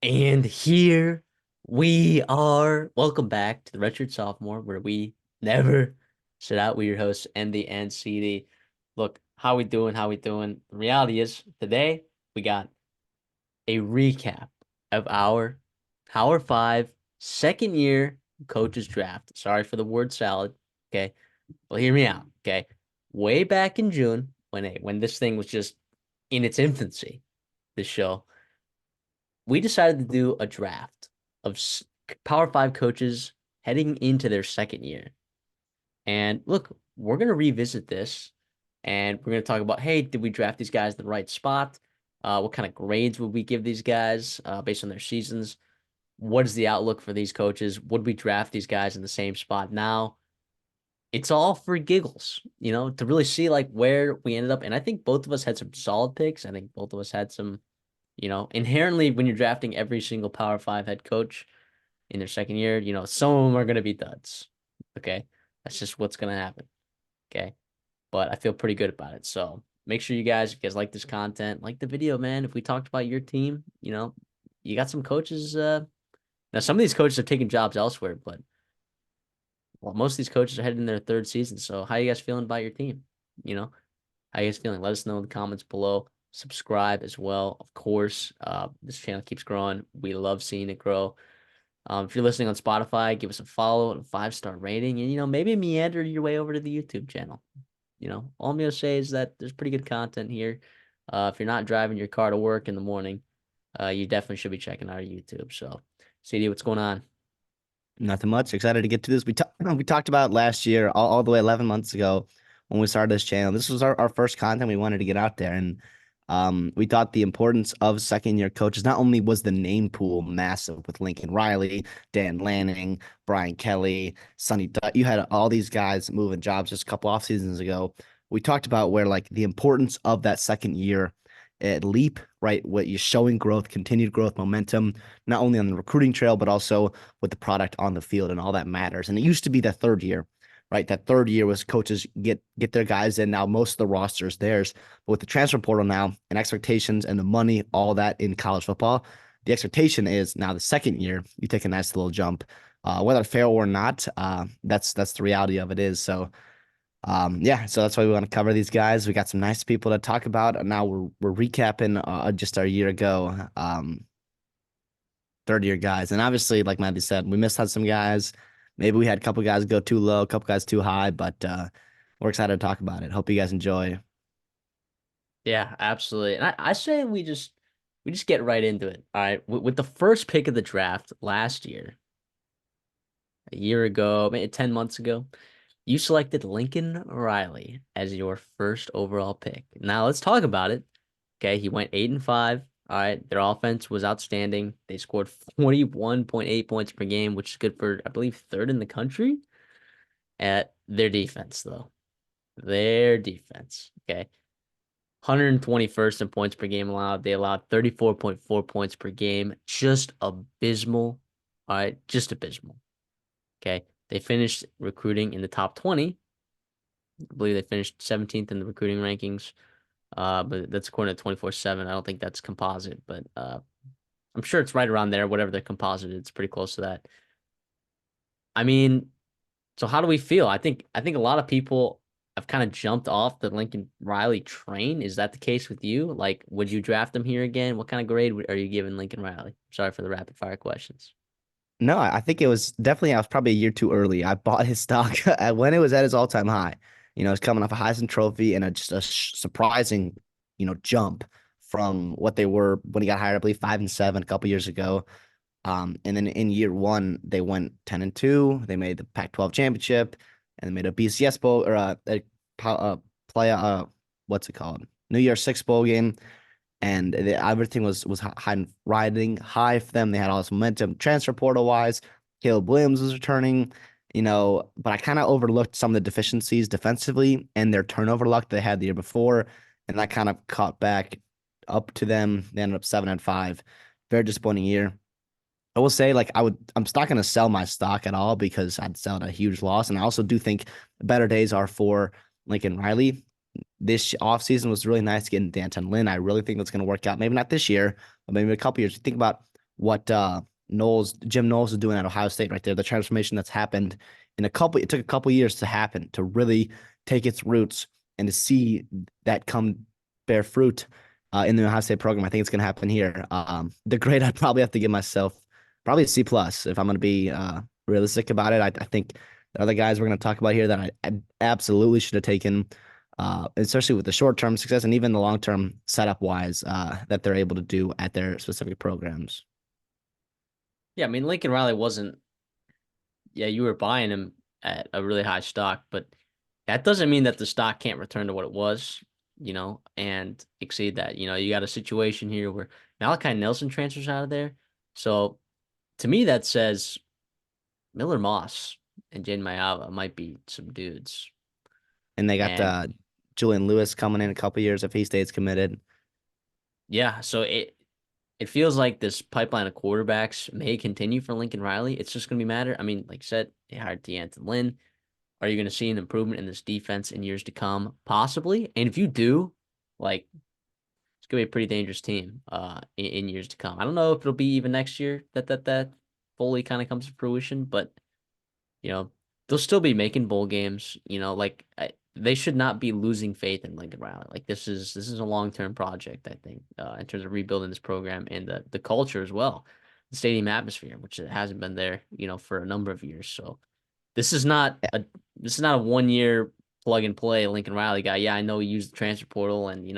And here we are. Welcome back to the Redshirt Sophomore, where we never sit out. We're your hosts, ND and CD. Look, how we doing? How we doing? The reality is, today we got a recap of our Power Five second year coaches draft. Sorry for the word salad. Okay, well, hear me out. Okay, way back in June, when this thing was just in its infancy, this show we decided to do a draft of Power Five coaches heading into their second year. And look, we're going to revisit this and we're going to talk about, hey, did we draft these guys in the right spot? What kind of grades would we give these guys based on their seasons? What is the outlook for these coaches? Would we draft these guys in the same spot now? It's all for giggles, to really see like where we ended up. And I think both of us had some solid picks. I think both of us had some inherently when you're drafting every single Power Five head coach in their second year, some of them are going to be duds. Okay. That's just what's going to happen. Okay. But I feel pretty good about it. So make sure if you guys like this content, like the video, man. If we talked about your team, you got some coaches. Now, some of these coaches are taking jobs elsewhere, but well, most of these coaches are heading in their third season. So how you guys feeling about your team? You know, how you guys feeling? Let us know in the comments below. Subscribe as well, of course. This channel keeps growing. We love seeing it grow. If you're listening on Spotify, give us a follow and a 5-star rating, and maybe meander your way over to the YouTube channel. All I'm gonna say is that there's pretty good content here. If you're not driving your car to work in the morning, you definitely should be checking out our YouTube. So, CD, what's going on? Nothing much. Excited to get to this. We talked about last year, all the way 11 months ago when we started this channel. This was our first content we wanted to get out there. And we thought the importance of second year coaches. Not only was the name pool massive with Lincoln Riley, Dan Lanning, Brian Kelly, Sonny Dutt. You had all these guys moving jobs just a couple off seasons ago. We talked about where like the importance of that second year leap, right? What you're showing growth, continued growth, momentum, not only on the recruiting trail, but also with the product on the field, and all that matters. And it used to be the third year, right? That third year was coaches get their guys in. Now most of the roster is theirs. But with the transfer portal now and expectations and the money, all that in college football, the expectation is now the second year, you take a nice little jump. Whether fair or not, that's the reality of it is. So yeah, so that's why we want to cover these guys. We got some nice people to talk about. And now we're recapping just our year ago, third year guys. And obviously, like Matthew said, we missed out some guys. Maybe we had a couple guys go too low, a couple guys too high, but we're excited to talk about it. Hope you guys enjoy. Yeah, absolutely. And I say we just get right into it. All right, with the first pick of the draft last year, a year ago, maybe 10 months ago. You selected Lincoln Riley as your first overall pick. Now let's talk about it. Okay, he went 8-5. All right, their offense was outstanding. They scored 41.8 points per game, which is good for, I believe, third in the country. At their defense, though, their defense. Okay, 121st in points per game allowed. They allowed 34.4 points per game. Just abysmal. All right, just abysmal. Okay, they finished recruiting in the top 20. I believe they finished 17th in the recruiting rankings. But that's according to 24/7. I don't think that's composite, but I'm sure it's right around there. Whatever the composite, it's pretty close to that. I mean, so how do we feel? I think a lot of people have kind of jumped off the Lincoln Riley train. Is that the case with you? Like, would you draft him here again? What kind of grade are you giving Lincoln Riley? Sorry for the rapid fire questions. No, I think it was definitely, I was probably a year too early. I bought his stock when it was at his all-time high. It's coming off a Heisman Trophy and just a surprising, jump from what they were when he got hired, I believe 5-7 a couple years ago. And then in year one, they went 10-2. They made the Pac-12 championship and they made a BCS bowl or play what's it called? New Year's Six bowl game, and everything was riding high for them. They had all this momentum, transfer portal wise. Caleb Williams was returning, but I kind of overlooked some of the deficiencies defensively and their turnover luck they had the year before, and that kind of caught back up to them. They ended up 7-5. Very disappointing year. I will say, like, I'm not going to sell my stock at all because I'd sell at a huge loss. And I also do think better days are for Lincoln Riley. This offseason was really nice getting Danton Lynn. I really think that's going to work out. Maybe not this year, but maybe a couple years. You think about what Jim Knowles is doing at Ohio State right there. The transformation that's happened it took a couple years to happen to really take its roots and to see that come bear fruit in the Ohio State program. I think it's going to happen here. The grade I'd probably have to give myself probably a C plus if I'm going to be realistic about it. I think the other guys we're going to talk about here that I absolutely should have taken, especially with the short term success and even the long term setup wise that they're able to do at their specific programs. Yeah, I mean Lincoln Riley wasn't. Yeah, you were buying him at a really high stock, but that doesn't mean that the stock can't return to what it was, and exceed that. You got a situation here where Malachi Nelson transfers out of there. So to me, that says Miller Moss and Jaden Mayava might be some dudes. And they got And Julian Lewis coming in a couple years if he stays committed. yeah, so it feels like this pipeline of quarterbacks may continue for Lincoln Riley. It's just gonna be matter. I mean, like I said, they hired DeAnton Lynn. Are you gonna see an improvement in this defense in years to come? Possibly. And if you do, like it's gonna be a pretty dangerous team in years to come. I don't know if it'll be even next year that fully kind of comes to fruition, but you know, they'll still be making bowl games. They should not be losing faith in Lincoln Riley. Like this is a long-term project, I think, in terms of rebuilding this program and the culture as well, the stadium atmosphere, which it hasn't been there, for a number of years. So this is not Yeah. a this is not a 1 year plug and play Lincoln Riley guy. Yeah, I know you use the transfer portal, and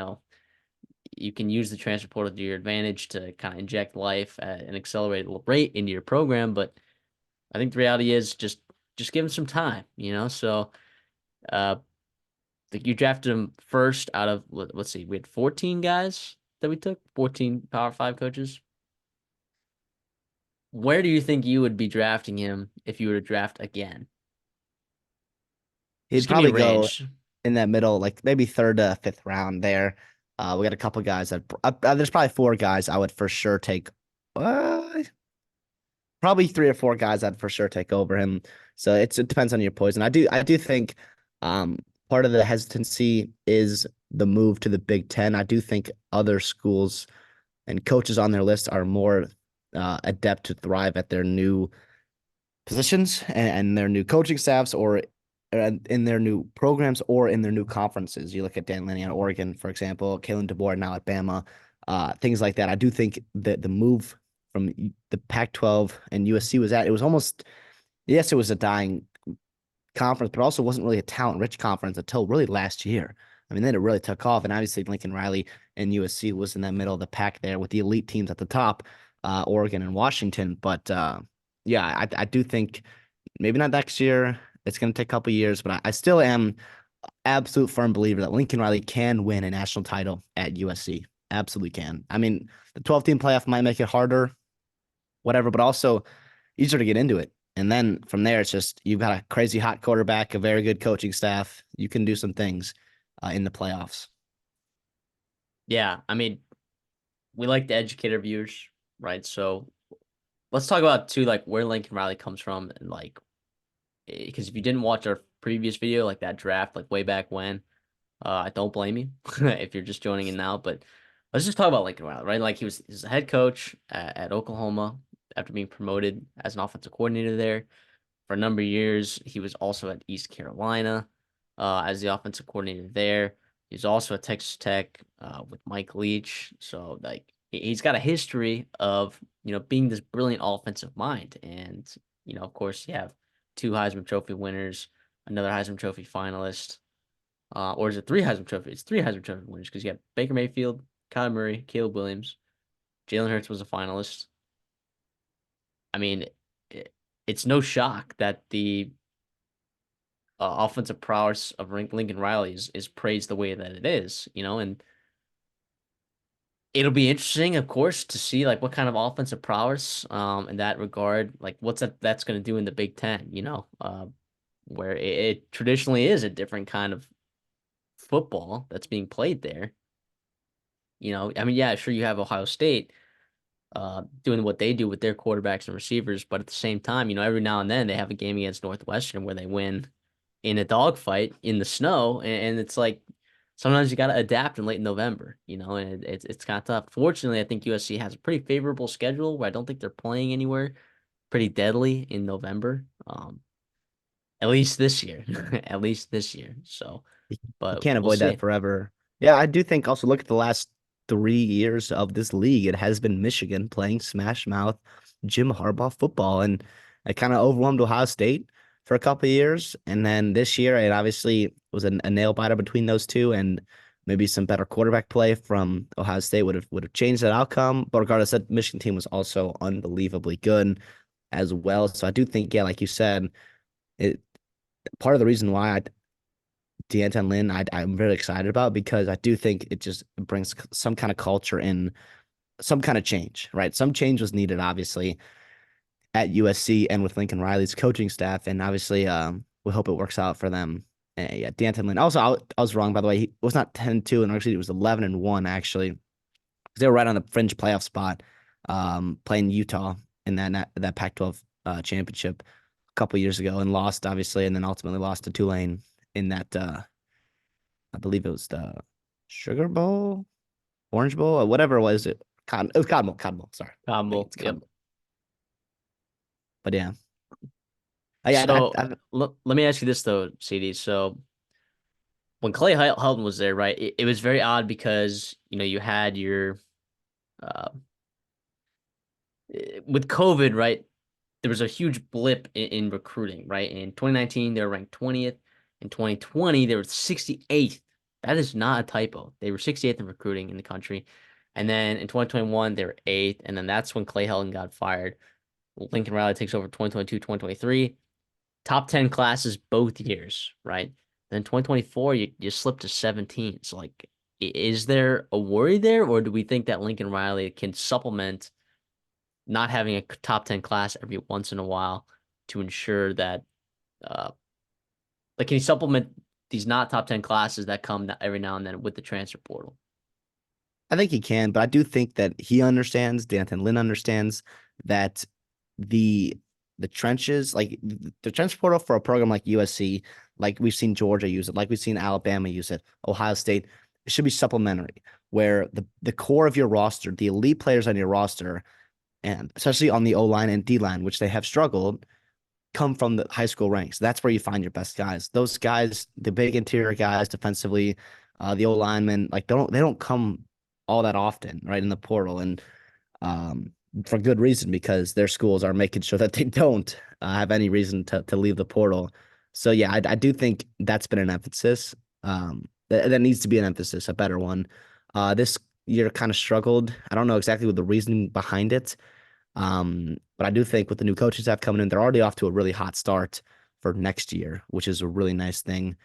you can use the transfer portal to your advantage to kind of inject life at an accelerated rate into your program, but I think the reality is just give him some time, So, uh, you drafted him first out of let's see, we had 14 guys that we took, 14 Power Five coaches. Where do you think you would be drafting him if you were to draft again? He'd Just give me a probably go range. in that middle, like maybe third to fifth round there. We got a couple guys that there's probably four guys I would for sure take. Uh, Probably three or four guys I'd for sure take over him. So it depends on your poison. I do think um part of the hesitancy is the move to the Big Ten. I do think other schools and coaches on their list are more adept to thrive at their new positions and their new coaching staffs or in their new programs or in their new conferences. You look at Dan Lanning at Oregon, for example, Kalen DeBoer now at Bama, things like that. I do think that the move from the Pac-12 and USC it was almost, yes, it was a dying conference, but also wasn't really a talent-rich conference until really last year. I mean, then it really took off, and obviously Lincoln Riley and USC was in that middle of the pack there with the elite teams at the top, Oregon and Washington. But yeah, I do think maybe not next year. It's going to take a couple years, but I still am absolute firm believer that Lincoln Riley can win a national title at USC. Absolutely can. I mean, the 12-team playoff might make it harder, whatever, but also easier to get into it. And then from there, it's just you've got a crazy hot quarterback, a very good coaching staff. You can do some things in the playoffs. Yeah, I mean, we like to educate our viewers, right? So let's talk about too, like where Lincoln Riley comes from, and like because if you didn't watch our previous video, like that draft, like way back when, I don't blame you if you're just joining in now. But let's just talk about Lincoln Riley, right? Like he's a head coach at Oklahoma after being promoted as an offensive coordinator there for a number of years. He was also at East Carolina as the offensive coordinator there. He's also at Texas Tech with Mike Leach. So like he's got a history of being this brilliant offensive mind, and of course you have two Heisman Trophy winners, another Heisman Trophy finalist, or is it three Heisman Trophy? It's three Heisman Trophy winners because you have Baker Mayfield, Kyler Murray, Caleb Williams, Jalen Hurts was a finalist. I mean, it's no shock that the offensive prowess of Lincoln Riley is praised the way that it is, and it'll be interesting, of course, to see like what kind of offensive prowess in that regard, like that's going to do in the Big Ten, where it traditionally is a different kind of football that's being played there. I mean, yeah, sure, you have Ohio State doing what they do with their quarterbacks and receivers, but at the same time, every now and then they have a game against Northwestern where they win in a dogfight in the snow, and it's like sometimes you got to adapt in late November, and it's kind of tough. Fortunately, I think USC has a pretty favorable schedule where I don't think they're playing anywhere pretty deadly in November. At least this year, at least this year. So, You but can't we'll avoid that see. forever. Yeah, I do think also look at the last 3 years of this league. It has been Michigan playing smash mouth Jim Harbaugh football, and it kind of overwhelmed Ohio State for a couple of years. And then this year, it obviously was a nail biter between those two, and maybe some better quarterback play from Ohio State would have changed that outcome. But regardless, that Michigan team was also unbelievably good as well. So I do think, yeah, like you said, it part of the reason why D'Anton Lynn, I'm really excited about because I do think it just brings some kind of culture in, some kind of change, right? Some change was needed, obviously, at USC and with Lincoln Riley's coaching staff, and obviously, we hope it works out for them. Yeah, D'Anton Lynn. Also, I was wrong by the way. He was not 10-2, and actually, it was 11-1 actually, because they were right on the fringe playoff spot, playing Utah in that Pac-12 championship a couple years ago, and lost obviously, and then ultimately lost to Tulane in that. I believe it was the Sugar Bowl, Orange Bowl, or whatever it was. It was Cotton Bowl. Cotton Bowl. Sorry, I think Combo. it's Cotton Yep. Bowl. But yeah, yeah. So let me ask you this though, CD. So when Clay Helton was there, right? It was very odd because you had your uh, with COVID, right? There was a huge blip in recruiting, right? In 2019, they were ranked 20th. In 2020, they were 68th. That is not a typo. They were 68th in recruiting in the country. And then in 2021, they were 8th. And then that's when Clay Helton got fired. Lincoln Riley takes over 2022, 2023. Top 10 classes both years, right? Then 2024, you slipped to 17. So, like, is there a worry there, or do we think that Lincoln Riley can supplement not having a top 10 class every once in a while to ensure that, uh, like, can he supplement these not top 10 classes that come every now and then with the transfer portal? I think he can, but I do think that he understands, D'Anton Lynn understands that the the trenches, like the transfer portal for a program like USC, like we've seen Georgia use it, like we've seen Alabama use it, Ohio State, it should be supplementary, where the core of your roster, the elite players on your roster, and especially on the O line and D line, which they have struggled, come from the high school ranks. That's where you find your best guys. Those guys, the big interior guys defensively, the O linemen, like they don't come all that often, right, in the portal, and um, for good reason because their schools are making sure that they don't have any reason to leave the portal. So yeah, I do think that's been an emphasis. That needs to be an emphasis, a better one. This year kind of struggled. I don't know exactly what the reasoning behind it. But I do think with the new coaches that have coming in, they're already off to a really hot start for next year, which is a really nice thing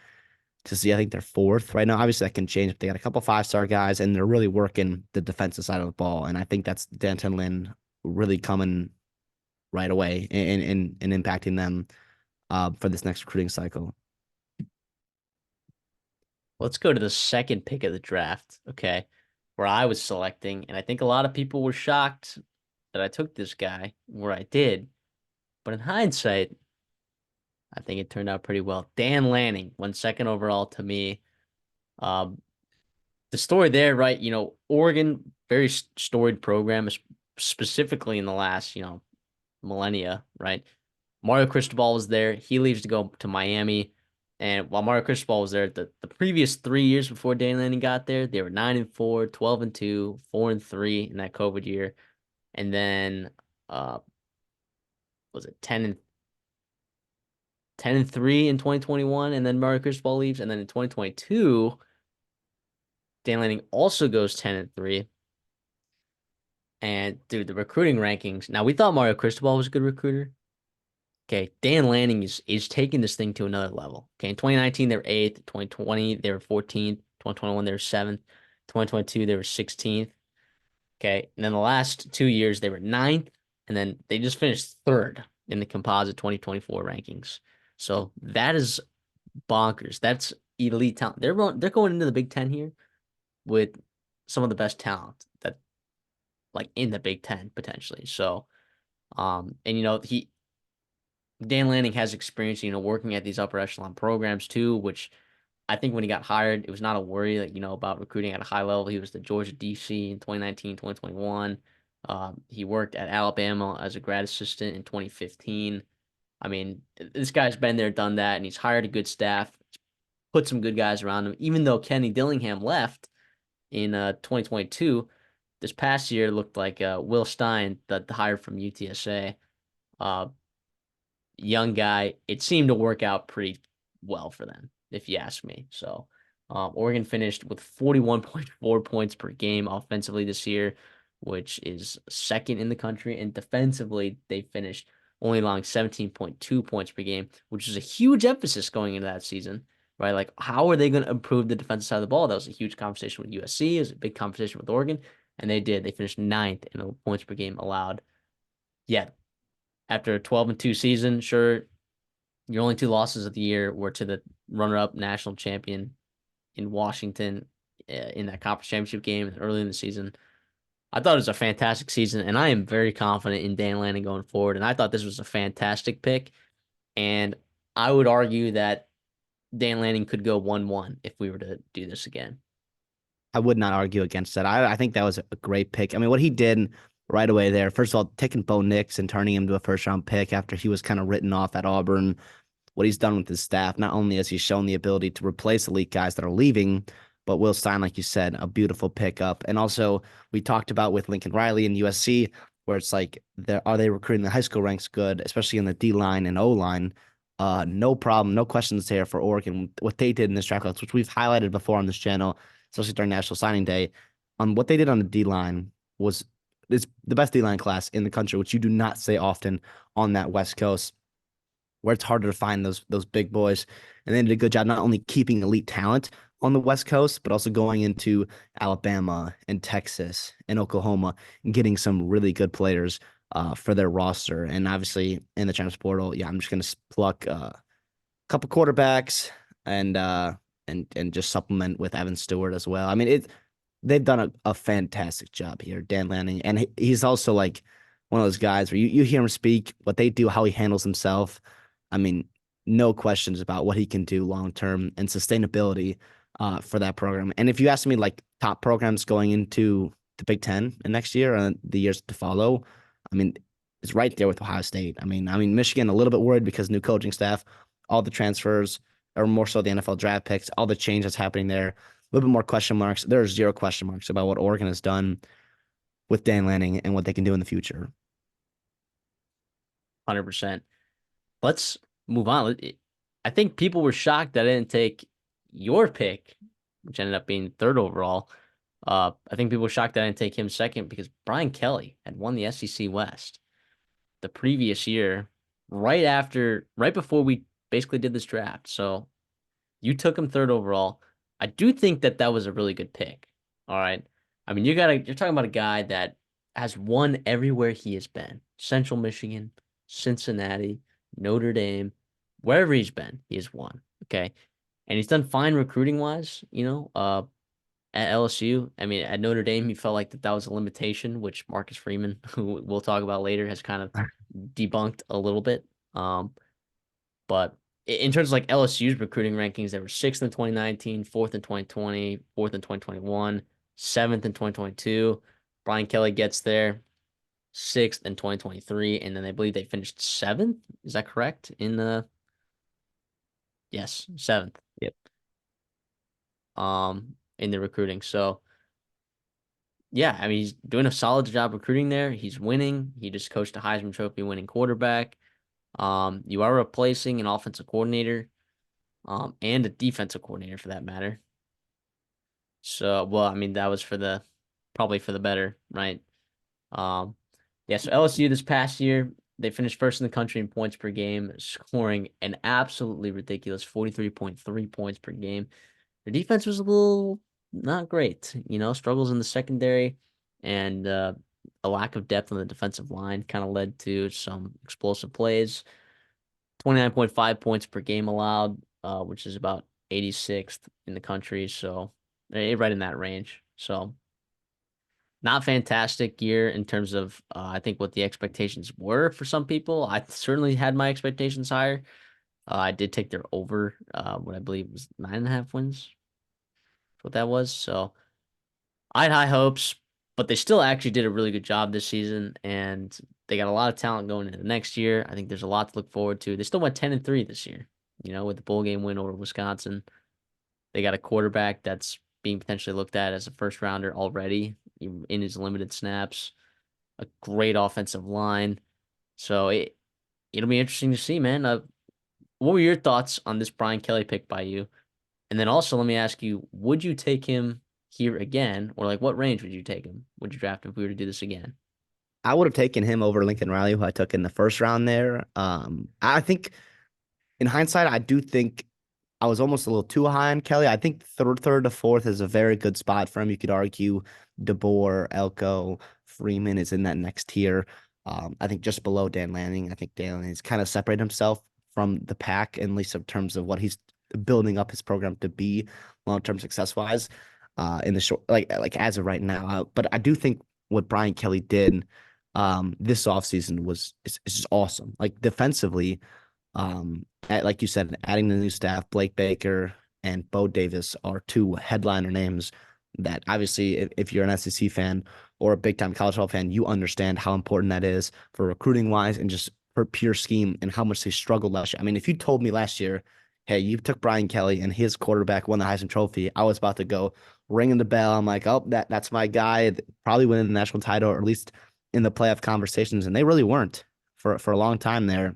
to see. I think they're fourth right now. Obviously, that can change, but they got a couple 5-star guys, and they're really working the defensive side of the ball. And I think that's Danton Lynn really coming right away and impacting them for this next recruiting cycle. Let's go to the second pick of the draft, okay, where I was selecting, and I think a lot of people were shocked that I took this guy where I did. But in hindsight, I think it turned out pretty well. Dan Lanning went second overall to me. Um, the story there, right? Oregon, very storied program, specifically in the last, millennia, right? Mario Cristobal was there. He leaves to go to Miami. And while Mario Cristobal was there, the previous 3 years before Dan Lanning got there, they were 9-4, 12-2, 4-3 in that COVID year. And then was it 10-3 in 2021, and then Mario Cristobal leaves, and then in 2022, Dan Lanning also goes 10-3. And dude, the recruiting rankings. Now we thought Mario Cristobal was a good recruiter. Okay, Dan Lanning is taking this thing to another level. Okay, in 2019 they were eighth, 2020 they were 14th, 2021 they were seventh, 2022 they were 16th. Okay, and then the last 2 years they were ninth, and then they just finished third in the composite 2024 rankings. So that is bonkers. That's elite talent. They're going into the Big Ten here with some of the best talent that like in the Big Ten potentially. So and he Dan Lanning has experience, working at these upper echelon programs too, which I think when he got hired, it was not a worry, like, about recruiting at a high level. He was the Georgia DC in 2019, 2021. He worked at Alabama as a grad assistant in 2015. I mean, this guy's been there, done that, and he's hired a good staff, put some good guys around him. Even though Kenny Dillingham left in 2022, this past year looked like Will Stein, the hire from UTSA. Uh, Young guy. It seemed to work out pretty well for them, if you ask me. So, Oregon finished with 41.4 points per game offensively this year, which is second in the country. And defensively, they finished only allowing 17.2 points per game, which is a huge emphasis going into that season, right? Like, how are they going to improve the defensive side of the ball? That was a huge conversation with USC. It was a big conversation with Oregon, and they did. They finished ninth in the points per game allowed. Yeah, after a 12-2 season, sure, your only two losses of the year were to the runner-up national champion in Washington in that conference championship game early in the season. I thought it was a fantastic season, and I am very confident in Dan Lanning going forward. And I thought this was a fantastic pick, and I would argue that Dan Lanning could go 1-1 if we were to do this again. I would not argue against that. I think that was a great pick. I mean, what he did right away there, first of all, taking Bo Nix and turning him to a first round pick after he was kind of written off at Auburn, what he's done with his staff, not only has he shown the ability to replace elite guys that are leaving, but Will Stein, like you said, a beautiful pickup. And also, we talked about with Lincoln Riley and USC, where it's like, are they recruiting the high school ranks good, especially in the D line and O line? No problem, no questions there for Oregon. What they did in this draft class, which we've highlighted before on this channel, especially during National Signing Day, on what they did on the D line was it's the best D line class in the country, which you do not say often on that West Coast, where it's harder to find those big boys. And they did a good job not only keeping elite talent on the West Coast, but also going into Alabama and Texas and Oklahoma and getting some really good players for their roster. And obviously in the transfer portal, yeah, I'm just gonna pluck a couple quarterbacks and and just supplement with Evan Stewart as well. I mean, they've done a fantastic job here, Dan Lanning, and he's also like one of those guys where you hear him speak, what they do, how he handles himself. I mean, no questions about what he can do long term and sustainability for that program. And if you ask me, like top programs going into the Big Ten and next year and the years to follow, I mean, it's right there with Ohio State. I mean, Michigan a little bit worried because new coaching staff, all the transfers, or more so the NFL draft picks, all the change that's happening there. A little bit more question marks. There are zero question marks about what Oregon has done with Dan Lanning and what they can do in the future. 100%. Let's move on. I think people were shocked that I didn't take your pick, which ended up being third overall. I think people were shocked that I didn't take him second because Brian Kelly had won the SEC West the previous year, right before we basically did this draft. So you took him third overall. I do think that that was a really good pick. All right. I mean, you're talking about a guy that has won everywhere he has been. Central Michigan, Cincinnati, Notre Dame, wherever he's been, he has won. Okay. And he's done fine recruiting wise, at LSU. I mean, at Notre Dame, he felt like that was a limitation, which Marcus Freeman, who we'll talk about later, has kind of debunked a little bit. But in terms of like LSU's recruiting rankings, they were sixth in 2019, fourth in 2020, fourth in 2021, seventh in 2022. Brian Kelly gets there, sixth in 2023, and then I believe they finished seventh. Is that correct? Yes, seventh. Yep. In the recruiting. So yeah, I mean he's doing a solid job recruiting there. He's winning. He just coached a Heisman Trophy winning quarterback. You are replacing an offensive coordinator, and a defensive coordinator for that matter. So, well, I mean, that was probably for the better, right? Um, yeah, so LSU this past year, they finished first in the country in points per game, scoring an absolutely ridiculous 43.3 points per game. Their defense was a little not great, struggles in the secondary and a lack of depth on the defensive line kind of led to some explosive plays. 29.5 points per game allowed, which is about 86th in the country. So right in that range. So not fantastic year in terms of I think what the expectations were for some people. I certainly had my expectations higher I did take their over, what I believe was 9.5 wins. That's what that was. So I had high hopes, but they still actually did a really good job this season, and they got a lot of talent going into the next year. I think there's a lot to look forward to. They still went 10-3 this year, with the bowl game win over Wisconsin. They got a quarterback that's being potentially looked at as a first rounder already in his limited snaps. A great offensive line. So it'll be interesting to see, man. What were your thoughts on this Brian Kelly pick by you? And then also let me ask you, would you take him here again, or like what range would you take him? Would you draft him if we were to do this again? I would have taken him over Lincoln Riley, who I took in the first round there. I think in hindsight, I do think I was almost a little too high on Kelly. I think third to fourth is a very good spot for him. You could argue DeBoer, Elko, Freeman is in that next tier. I think just below Dan Lanning. I think Dan Lanning's kind of separated himself from the pack, at least in terms of what he's building up his program to be long-term success-wise. In the short, like as of right now. But I do think what Brian Kelly did this offseason is just awesome. Like defensively, like you said, adding the new staff, Blake Baker and Bo Davis are two headliner names that obviously, if you're an SEC fan or a big time college football fan, you understand how important that is for recruiting wise and just for pure scheme and how much they struggled last year. I mean, if you told me last year, hey, you took Brian Kelly and his quarterback won the Heisman Trophy, I was about to go ringing the bell. I'm like, oh, that's my guy, probably winning the national title or at least in the playoff conversations, and they really weren't for a long time there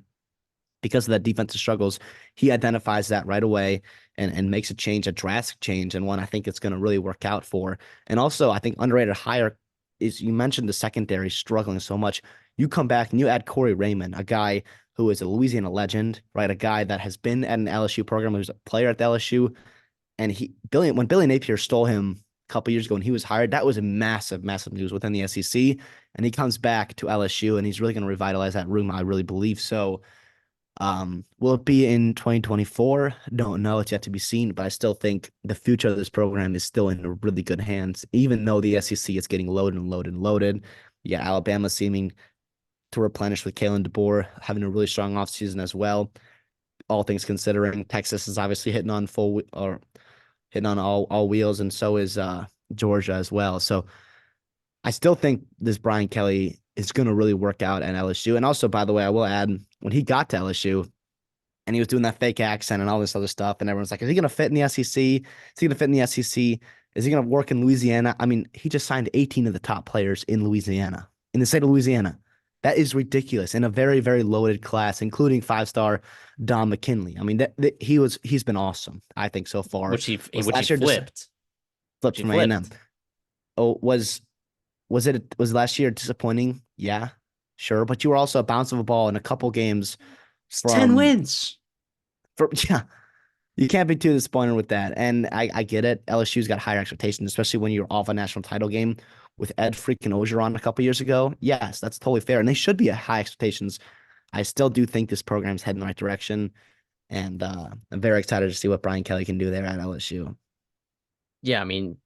because of that defensive struggles. He identifies that right away and makes a change, a drastic change, and one I think it's going to really work out for. And also, I think underrated hire is you mentioned the secondary struggling so much. You come back and you add Corey Raymond, a guy who is a Louisiana legend, right? A guy that has been at an LSU program, who's a player at the LSU. And when Billy Napier stole him a couple years ago when he was hired, that was a massive, massive news within the SEC. And he comes back to LSU and he's really going to revitalize that room. I really believe so. Will it be in 2024? Don't know. It's yet to be seen, but I still think the future of this program is still in really good hands, even though the SEC is getting loaded and loaded and loaded. Yeah, Alabama seeming to replenish with Kalen DeBoer, having a really strong offseason as well. All things considering, Texas is obviously hitting on all wheels, and so is Georgia as well. So I still think this Brian Kelly is going to really work out at LSU. And also, by the way, I will add when he got to LSU and he was doing that fake accent and all this other stuff, and everyone's like, "Is he going to fit in the SEC? Is he going to fit in the SEC? Is he going to work in Louisiana?" I mean, he just signed 18 of the top players in Louisiana, in the state of Louisiana. That is ridiculous in a very, very loaded class, including five-star Don McKinley. I mean, he's been awesome, I think, so far. Was Which he last year just flipped. Which flipped he from A&M? flipped. Oh, was last year disappointing? Yeah, sure. But you were also a bounce of a ball in a couple games It's 10 from wins. yeah. You can't be too disappointed with that. And I get it. LSU's got higher expectations, especially when you're off a national title game with Ed freaking Ogeron a couple years ago. Yes, that's totally fair. And they should be at high expectations. I still do think this program's heading in the right direction. And I'm very excited to see what Brian Kelly can do there at LSU. Yeah, I mean,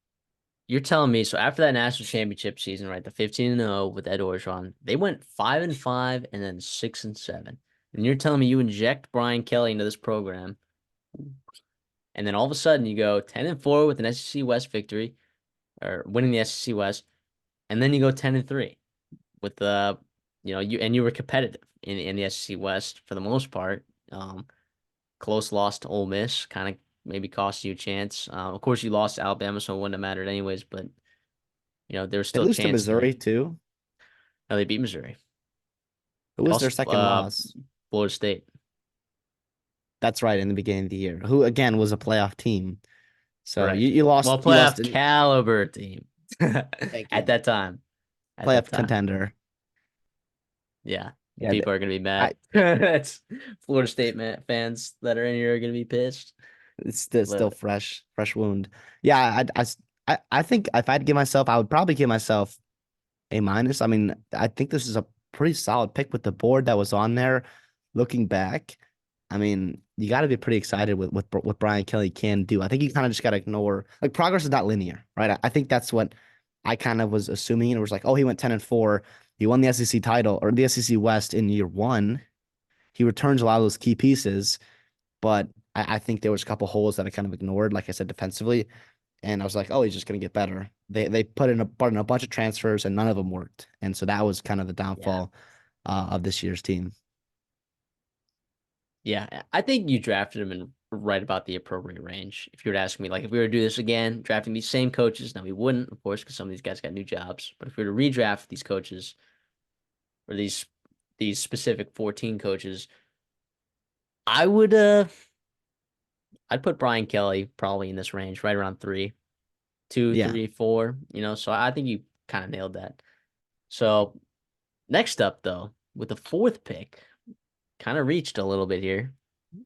you're telling me so after that national championship season, right, the 15-0 with Ed Orgeron, they went 5-5 and then 6-7. And you're telling me you inject Brian Kelly into this program, and then all of a sudden you go 10-4 with an SEC West victory or winning the SEC West, and then you go 10-3 with the you were competitive in the SEC West for the most part. Close loss to Ole Miss, kind of maybe cost you a chance. Of course, you lost to Alabama, so it wouldn't have mattered anyways. But there was They still a lose to chance there. Missouri too. No, they beat Missouri. Who They was their also second loss? Florida State. That's right, in the beginning of the year. Who again was a playoff team. So Correct. you lost Well, you lost playoff in caliber team thank at you. that time. At that Playoff time, contender. yeah. Yeah, People are gonna be I mad. It's Florida State fans that are in here are gonna be pissed. it's still But fresh wound. Yeah, I think if I'd give myself, I would probably give myself A minus. I mean, I think this is a pretty solid pick with the board that was on there. Looking back, I mean, you got to be pretty excited with what Brian Kelly can do. I think you kind of just got to ignore like progress is not linear, right? I think that's what I kind of was assuming. It was like, oh, he went 10-4, he won the SEC title or the SEC West in year one. He returns a lot of those key pieces, but I think there was a couple holes that I kind of ignored, like I said, defensively. And I was like, oh, he's just gonna get better. They brought in a bunch of transfers and none of them worked. And so that was kind of the Yeah. downfall of this year's team. Yeah. I think you drafted him in right about the appropriate range. If you were to ask me, like, if we were to do this again, drafting these same coaches, now we wouldn't, of course, because some of these guys got new jobs. But if we were to redraft these coaches or these specific 14 coaches, I would I'd put Brian Kelly probably in this range, right around three, two, Yeah. three, four, so I think you kind of nailed that. So next up though, with the fourth pick, kind of reached a little bit here.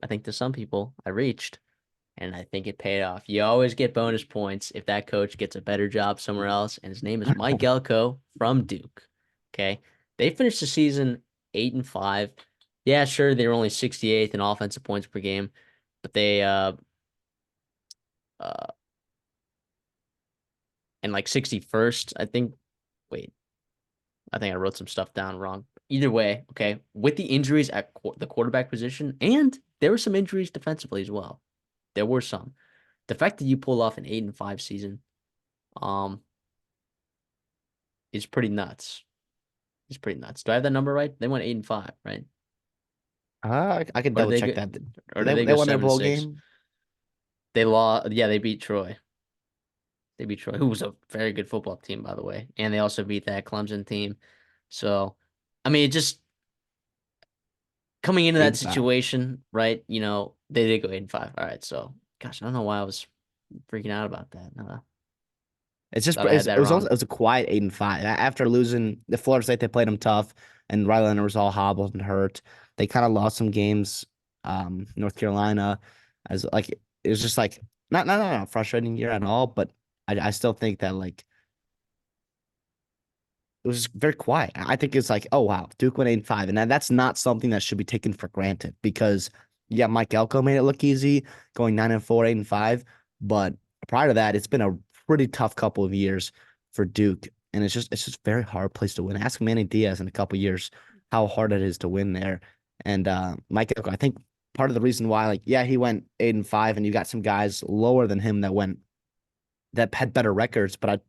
I think to some people I reached, and I think it paid off. You always get bonus points if that coach gets a better job somewhere else, and his name is Mike Elko from Duke. Okay. They finished the season 8-5. Yeah, sure, they were only 68th in offensive points per game, but they uh and like 61st, I think. Wait, I think I wrote some stuff down wrong. Either way, okay, with the injuries at the quarterback position, and there were some injuries defensively as well. There were some. The fact that you pull off an 8-5 season, um, is pretty nuts. It's pretty nuts. Do I have that number right? They went 8-5, right? I could Or did double they check go? that. Or did they They go won their seven and bowl six? game. They lost. Yeah, they beat Troy. They beat Troy, who was a very good football team, by the way, and they also beat that Clemson team. So, I mean, it just coming into Eight that and five. situation, right? They did go 8-5. All right, so gosh, I don't know why I was freaking out about that. Thought I had that wrong. It was a quiet 8 and 5. After losing the Florida State, they played them tough, and Riley Leonard was all hobbled and hurt. They kind of lost some games. North Carolina, as like it was just like not a frustrating year at all, but I still think that like it was very quiet. I think it's like, oh wow, Duke went 8 and 5, and that's not something that should be taken for granted because yeah, Mike Elko made it look easy going 9-4, 8-5, but prior to that, it's been a pretty tough couple of years for Duke, and it's just very hard place to win. Ask Manny Diaz in a couple of years how hard it is to win there, and Mike Elko, I think part of the reason why, like, yeah, he went 8-5, and you got some guys lower than him that had better records, but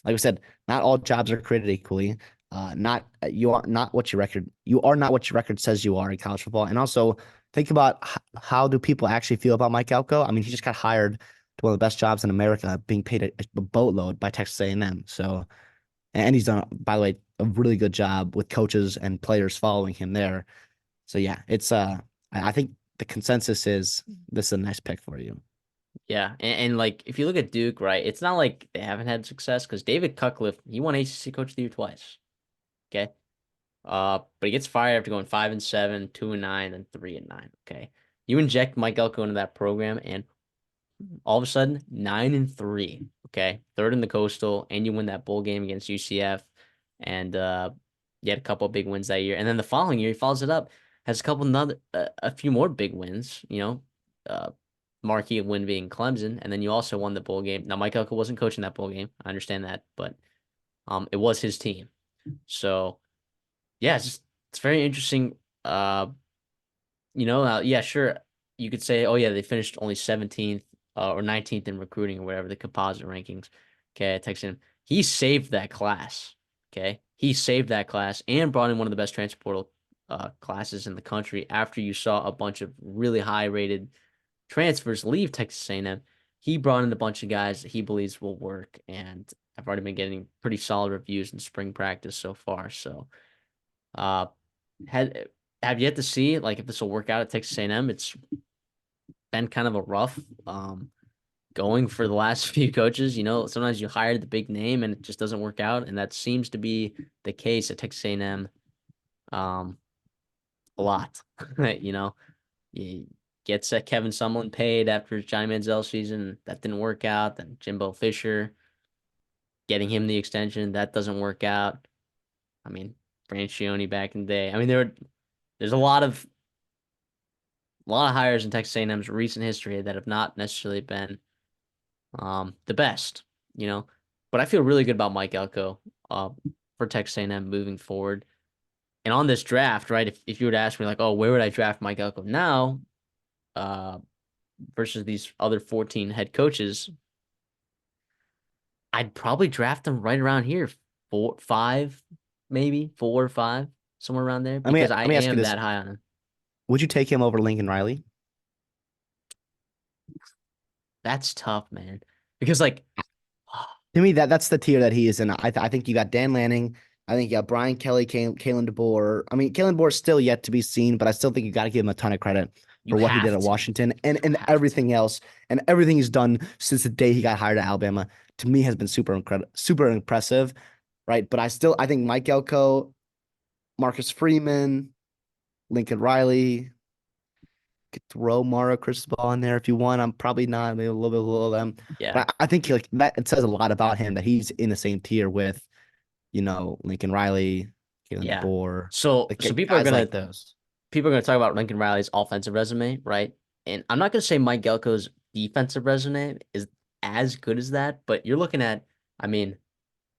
like I said, not all jobs are created equally. Not you are not what your record you are not what your record says you are in college football. And also think about how do people actually feel about Mike Elko? I mean, he just got hired to one of the best jobs in America, being paid a boatload by Texas A&M. So, and he's done, by the way, a really good job with coaches and players following him there. So yeah, it's I think the consensus is this is a nice pick for you. Yeah, and like if you look at Duke, right, it's not like they haven't had success because David Cutcliffe, he won ACC Coach of the Year twice. Okay, but he gets fired after going 5-7, 2-9, and 3-9. Okay, you inject Mike Elko into that program, and all of a sudden 9-3. Okay, third in the Coastal, and you win that bowl game against UCF, and you had a couple of big wins that year, and then the following year he follows it up, has a few more big wins. Uh, marquee win being Clemson, and then you also won the bowl game. Now Mike Elko wasn't coaching that bowl game, I understand that, but it was his team. So yeah, it's very interesting. Yeah, sure. You could say, oh yeah, they finished only 17th or 19th in recruiting or whatever the composite rankings. Okay, I texted him. He saved that class. Okay, he saved that class and brought in one of the best transfer portal classes in the country. After you saw a bunch of really high rated transfers leave Texas A&M, he brought in a bunch of guys that he believes will work, and I've already been getting pretty solid reviews in spring practice so far. So, uh, had have yet to see like if this will work out at Texas A&M. It's been kind of a rough going for the last few coaches. Sometimes you hire the big name and it just doesn't work out, and that seems to be the case at Texas A&M um a lot. You gets Kevin Sumlin paid after his Johnny Manziel season. That didn't work out. Then Jimbo Fisher getting him the extension, that doesn't work out. I mean, Franchione back in the day. I mean, there's a lot of hires in Texas A&M's recent history that have not necessarily been the best, you know. But I feel really good about Mike Elko for Texas A&M moving forward. And on this draft, right? If you were to ask me like, oh, where would I draft Mike Elko now? uh, versus these other 14 head coaches, I'd probably draft him right around here, 4, 5, maybe 4 or 5, somewhere around there, because I let me ask you am this: that high on him. would you take him over Lincoln Riley? That's tough, man. Because like, To me, that's the tier that he is in. I think you got Dan Lanning. I think you got Brian Kelly, Kalen DeBoer. I mean, Kalen DeBoer is still yet to be seen, but I still think you got to give him a ton of credit you for what he did have at to. Washington You and have to. everything else and everything he's done since the day he got hired at Alabama. To me, has been super impressive, right? But I think Mike Elko, Marcus Freeman, Lincoln Riley, could throw Mario Cristobal in there if you want. I'm probably not, maybe a little bit below them, Yeah. but I think like that it says a lot about him that he's in the same tier with Lincoln Riley, Kalen Yeah. DeBoer, So like so guys like those. people are gonna talk about Lincoln Riley's offensive resume, right? And I'm not gonna say Mike Gelko's defensive resume is as good as that, but you're looking at, I mean,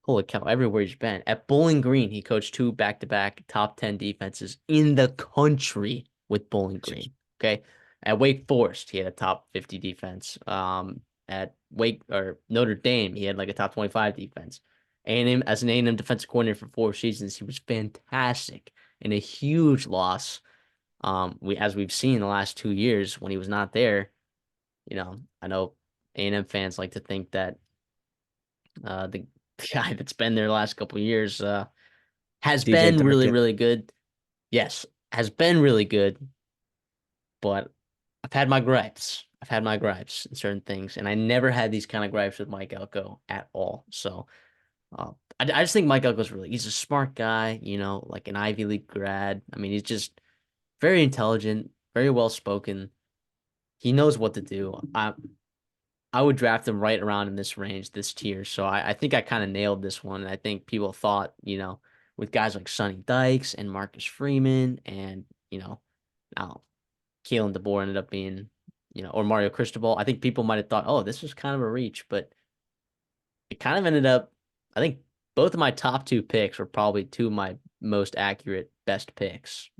holy cow, everywhere he's been. At Bowling Green, he coached two back-to-back top 10 defenses in the country with Bowling Green. Okay. At Wake Forest, he had a top 50 defense. At Wake or Notre Dame, he had like a top 25 defense. A&M as an A&M defensive coordinator for 4 seasons, he was fantastic and a huge loss. We've seen the last 2 years when he was not there, I know A&M fans like to think that the guy that's been there the last couple of years has DJ been really, Durkin. really good. Yes, has been really good, but I've had my gripes. I've had my gripes in certain things, and I never had these kind of gripes with Mike Elko at all. So I just think Mike Elko's he's a smart guy, like an Ivy League grad. I mean, he's just very intelligent, very well spoken. He knows what to do. I would draft him right around in this range, this tier. So I think I kind of nailed this one. And I think people thought, with guys like Sonny Dykes and Marcus Freeman and, now Kalen DeBoer ended up being, or Mario Cristobal. I think people might have thought, oh, this was kind of a reach, but it kind of ended up, I think both of my top two picks were probably two of my most accurate best picks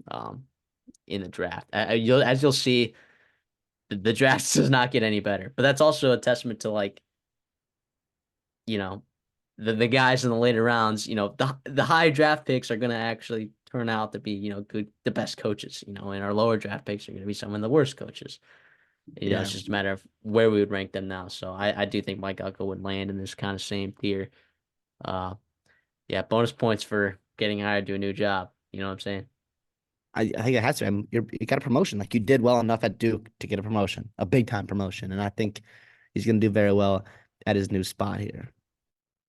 in the draft. As you'll see, the draft does not get any better, but that's also a testament to you know, the guys in the later rounds, the high draft picks are gonna actually turn out to be, good the best coaches, and our lower draft picks are gonna be some of the worst coaches. It's Yeah. just a matter of where we would rank them now. So I do think Mike Elko would land in this kind of same tier. Uh yeah, bonus points for getting hired to a new job. You know what I'm saying? I think it has to. You got a promotion. Like you did well enough at Duke to get a promotion, a big time promotion, and I think he's going to do very well at his new spot here.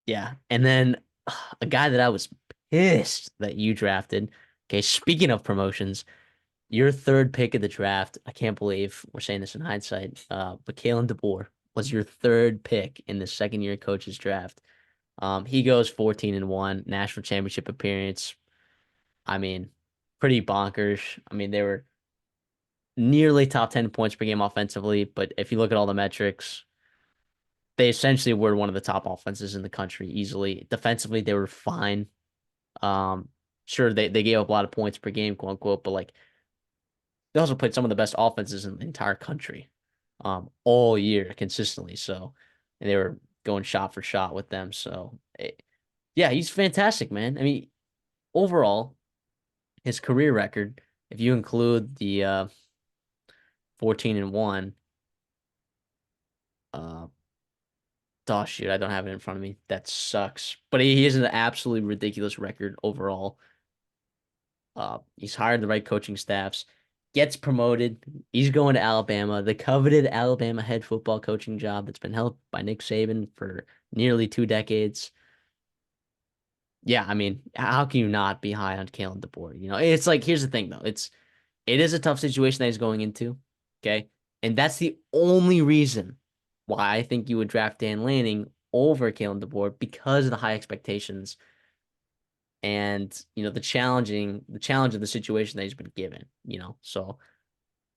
Yeah. And then a guy that I was pissed that you drafted. Okay, speaking of promotions, your third pick of the draft, I can't believe we're saying this in hindsight, but Kalen DeBoer was your third pick in the second year coaches draft. He goes 14-1, national championship appearance. I mean, pretty bonkers. I mean, they were nearly top 10 points per game offensively, but if you look at all the metrics, they essentially were one of the top offenses in the country easily. Defensively, they were fine. Um, sure, they gave up a lot of points per game, quote unquote, but like they also played some of the best offenses in the entire country, all year consistently. So, and they were going shot for shot with them. So, yeah, he's fantastic, man. I mean, overall, his career record, if you include the 14-1, uh, oh shoot, I don't have it in front of me. That sucks. But he has an absolutely ridiculous record overall. He's hired the right coaching staffs, gets promoted. He's going to Alabama, the coveted Alabama head football coaching job that's been held by Nick Saban for nearly 2 decades. Yeah, I mean, how can you not be high on Kalen DeBoer? It's like here's the thing though. It is a tough situation that he's going into. Okay. And that's the only reason why I think you would draft Dan Lanning over Kalen DeBoer because of the high expectations and the challenge of the situation that he's been given. So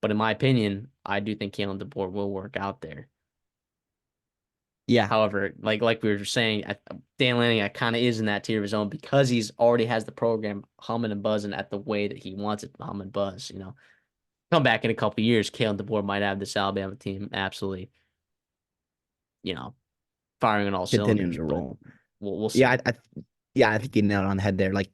but in my opinion, I do think Kalen DeBoer will work out there. Yeah, However, like we were saying, Dan Lanning kind of is in that tier of his own because he's already has the program humming and buzzing at the way that he wants it to hum and buzz. come back in a couple of years, Kalen DeBoer might have this Alabama team absolutely, you know, firing on all continuing cylinders. to But roll. we'll Yeah, see. yeah, I think you nailed it on the head there. Like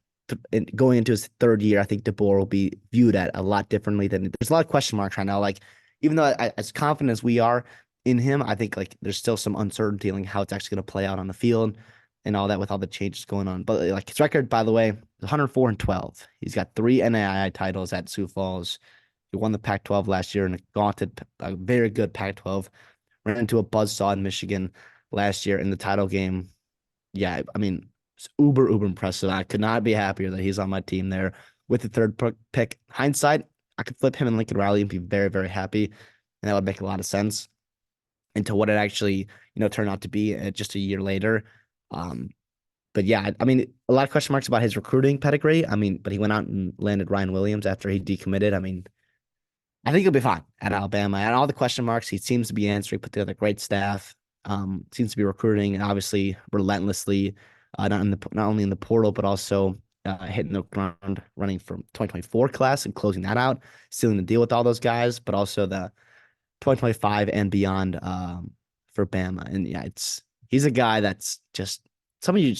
going into his third year, I think DeBoer will be viewed at a lot differently than there's a lot of question marks right now. Like even though as confident as we are in him, I think like there's still some uncertainty in how it's actually going to play out on the field and all that with all the changes going on. But like his record, by the way, 104 and 12. He's got 3 NAIA titles at Sioux Falls. He won the Pac-12 last year in a very good Pac-12. Ran into a buzzsaw in Michigan last year in the title game. Yeah, I mean, it's uber impressive. I could not be happier that he's on my team there with the third pick. Hindsight, I could flip him and Lincoln Riley and be very happy, and that would make a lot of sense into what it actually turned out to be just a year later. Um, but yeah, I mean, a lot of question marks about his recruiting pedigree. I mean, but he went out and landed Ryan Williams after he decommitted. I mean, I think he'll be fine at Alabama. And all the question marks, he seems to be answering, put together a great staff, seems to be recruiting and obviously relentlessly, not only in the portal, but also hitting the ground running from 2024 class and closing that out, sealing the deal with all those guys, but also the 2025 and beyond for Bama. And yeah, he's a guy that's just some of you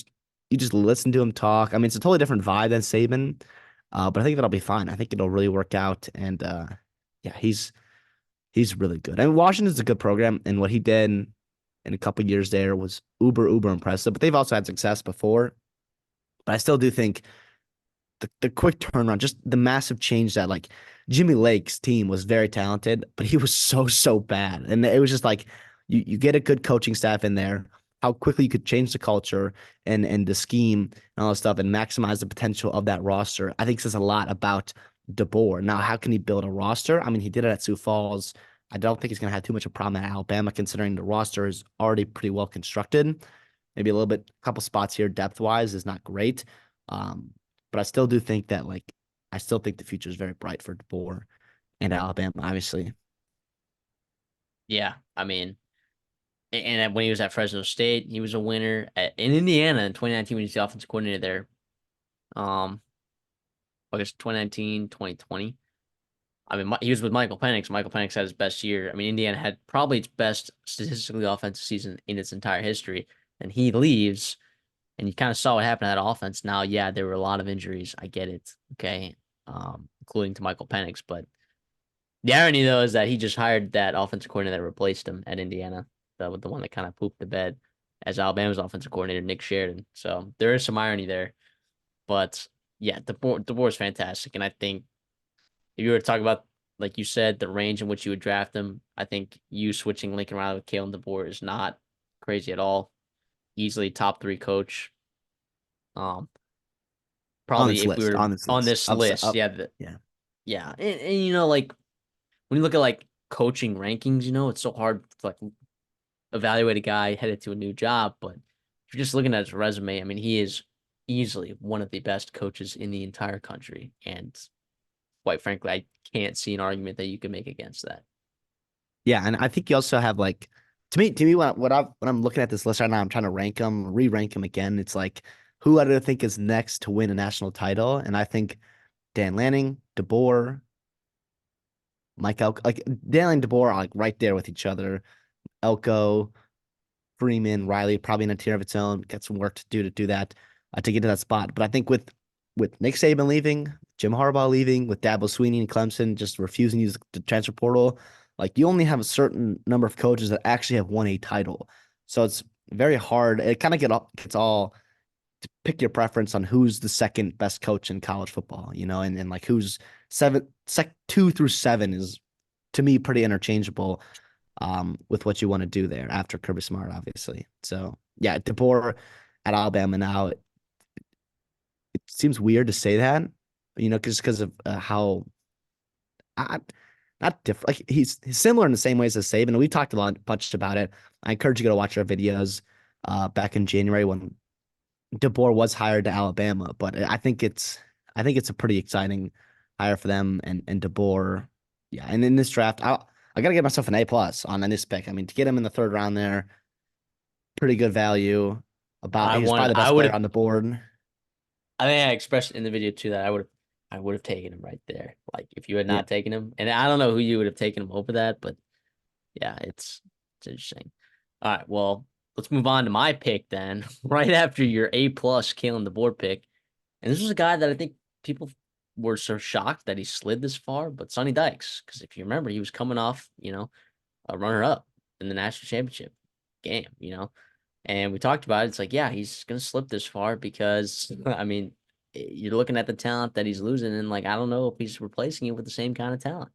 just listen to him talk. I mean, it's a totally different vibe than Saban, but I think that'll be fine. I think it'll really work out. And yeah, he's really good. And Washington's a good program, and what he did in a couple years there was uber impressive. But they've also had success before. But I still do think the quick turnaround, just the massive change that like Jimmy Lake's team was very talented, but he was so bad. And it was just like you get a good coaching staff in there, how quickly you could change the culture and the scheme and all that stuff and maximize the potential of that roster. I think says a lot about DeBoer. Now, how can he build a roster? I mean, he did it at Sioux Falls. I don't think he's going to have too much of a problem at Alabama, considering the roster is already pretty well constructed. Maybe a little bit, a couple spots here depth wise is not great. Um, but I still do think that I still think the future is very bright for DeBoer and Alabama, obviously. Yeah, I mean, and when he was at Fresno State, he was a winner in Indiana in 2019 when he was the offensive coordinator there. I guess 2019, 2020. I mean, he was with Michael Penix. Michael Penix had his best year. I mean, Indiana had probably its best statistically offensive season in its entire history. And he leaves, and you kind of saw what happened to that offense. Now, yeah, there were a lot of injuries. I get it. Okay. Including to Michael Penix. But the irony, though, is that he just hired that offensive coordinator that replaced him at Indiana, the one that kind of pooped the bed as Alabama's offensive coordinator, Nick Sheridan. So there is some irony there. But yeah, DeBoer is fantastic. And I think if you were to talk about, like you said, the range in which you would draft him, I think you switching Lincoln Riley with Kalen DeBoer is not crazy at all. Easily top three coach. Um, Probably if we were On this on list, this list, up, yeah, yeah, yeah, and like when you look at like coaching rankings, it's so hard to like evaluate a guy headed to a new job. But if you're just looking at his resume, I mean, he is easily one of the best coaches in the entire country, and quite frankly, I can't see an argument that you can make against that. yeah, and I think you also have like to me when I'm looking at this list right now, I'm trying to rank them, re-rank them again. It's like who I do think is next to win a national title, and I think Dan Lanning, DeBoer, Mike Elko, like Dan Lanning, DeBoer are like right there with each other. Elko, Freeman, Riley, probably in a tier of its own. Got some work to do that to get to that spot. But I think with Nick Saban leaving, Jim Harbaugh leaving, with Dabo Sweeney and Clemson just refusing to use the transfer portal, like you only have a certain number of coaches that actually have won a title. So it's very hard. It kind of gets all to pick your preference on who's the second best coach in college football, and like who's 2 through 7 is to me pretty interchangeable with what you want to do there after Kirby Smart, obviously. So yeah, DeBoer at Alabama now. It seems weird to say that, just because of how I, not different. Like he's similar in the same ways as Saban. We've talked bunch about it. I encourage you to go watch our videos back in January when DeBoer was hired to Alabama. But I think it's a pretty exciting hire for them and DeBoer. Yeah, and in this draft, I gotta give myself an A+ on this pick. I mean, to get him in the third round there, pretty good value. About He was probably the I best would player have. on the board. I think I expressed in the video too that I would have taken him right there. Like if you had Yeah. not taken him. And I don't know who you would have taken him over that, but yeah, it's interesting. All right, well, let's move on to my pick then. Right after your A+ killing the board pick. And this was a guy that I think people were so shocked that he slid this far, but Sonny Dykes, because if you remember, he was coming off, a runner up in the national championship game. And we talked about it. It's like, yeah, he's gonna slip this far because I mean, you're looking at the talent that he's losing, and like I don't know if he's replacing it with the same kind of talent.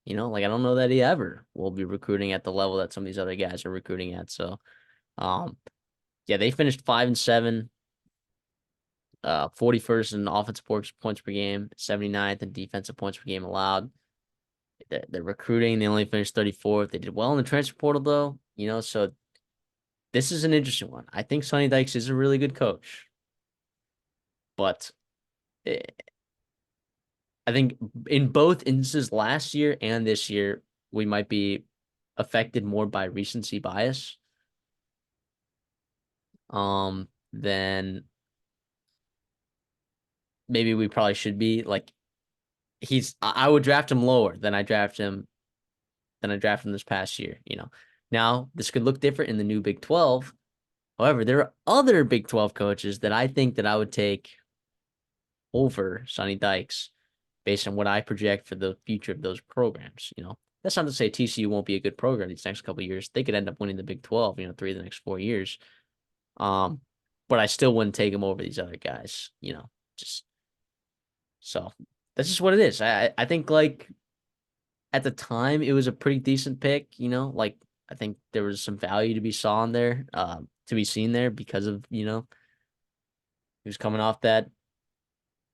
Like I don't know that he ever will be recruiting at the level that some of these other guys are recruiting at. So, um, yeah, they finished 5-7, 41st in offensive points per game, 79th in defensive points per game allowed. They're recruiting. They only finished 34th. They did well in the transfer portal though. So this is an interesting one. I think Sonny Dykes is a really good coach, but eh, I think in both instances, last year and this year, we might be affected more by recency bias than maybe we probably should be. Like I would draft him lower than I drafted him this past year. Now this could look different in the new Big 12. However, there are other Big 12 coaches that I think that I would take over Sonny Dykes based on what I project for the future of those programs. That's not to say TCU won't be a good program these next couple of years. They could end up winning the Big 12, 3 of the next 4 years. Um, but I still wouldn't take him over these other guys. Just so that's just what it is. I think like at the time it was a pretty decent pick. Like I think there was some value to be saw in there, to be seen there because of he was coming off that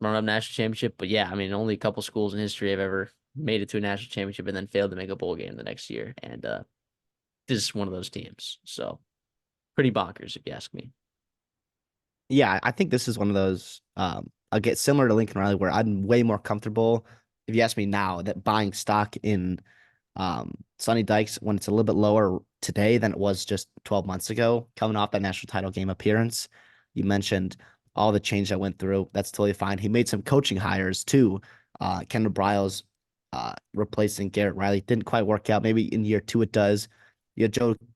run up national championship. But yeah, I mean, only a couple schools in history have ever made it to a national championship and then failed to make a bowl game the next year. And this is one of those teams. So pretty bonkers, if you ask me. Yeah, I think this is one of those I'll get similar to Lincoln Riley where I'm way more comfortable if you ask me now that buying stock in Sonny Dykes when it's a little bit lower today than it was just 12 months ago, coming off that national title game appearance. You mentioned all the change that went through. That's totally fine. He made some coaching hires too. Kendall Briles replacing Garrett Riley didn't quite work out. Maybe in year two it does. You have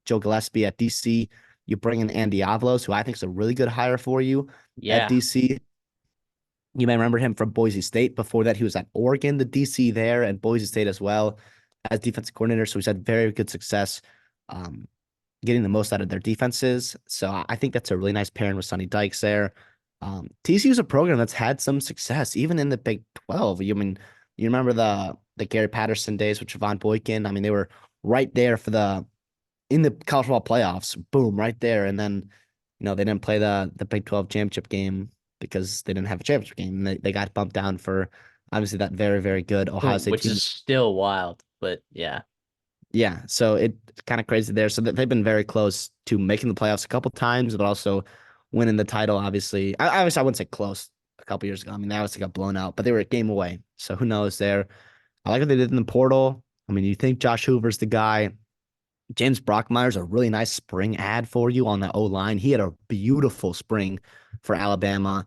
Joe Gillespie at DC. You bring in Andy Avalos, who I think is a really good hire for you at Yeah. DC. You may remember him from Boise State. Before that, he was at Oregon, the DC there, and Boise State as well as defensive coordinator. So he's had very good success um, getting the most out of their defenses. So I think that's a really nice pairing with Sonny Dykes there. TCU is a program that's had some success, even in the Big 12. You remember the Gary Patterson days with Javon Boykin. I mean, they were right there for in the college football playoffs. Boom, right there. And then, they didn't play the Big 12 championship game because they didn't have a championship game. And they got bumped down for obviously that very, very good Ohio State Which team. is still wild, but yeah. Yeah, so it's kind of crazy there. So they've been very close to making the playoffs a couple times, but also winning the title. Obviously, I wouldn't say close a couple years ago. I mean, they obviously got blown out, but they were a game away. So who knows there? I like what they did in the portal. I mean, you think Josh Hoover's the guy. James Brockmeyer's a really nice spring ad for you on the O line. He had a beautiful spring for Alabama.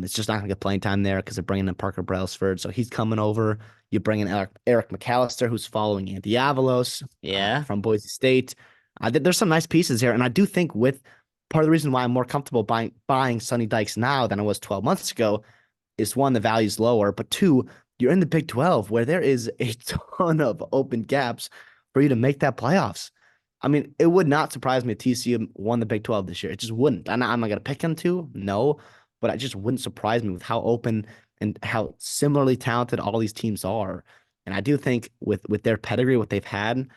It's just not going to get playing time there because they're bringing in Parker Brailsford. So he's coming over. You bring in Eric McAllister, who's following Andy Avalos Yeah. from Boise State. There's some nice pieces here. And I do think with part of the reason why I'm more comfortable buying Sonny Dykes now than I was 12 months ago is one, the value's lower, but two, you're in the Big 12 where there is a ton of open gaps for you to make that playoffs. I mean, it would not surprise me if TCU won the Big 12 this year. It just wouldn't. I'm not going to pick them to, no, but it just wouldn't surprise me with how open and how similarly talented all these teams are. And I do think with their pedigree, what they've had,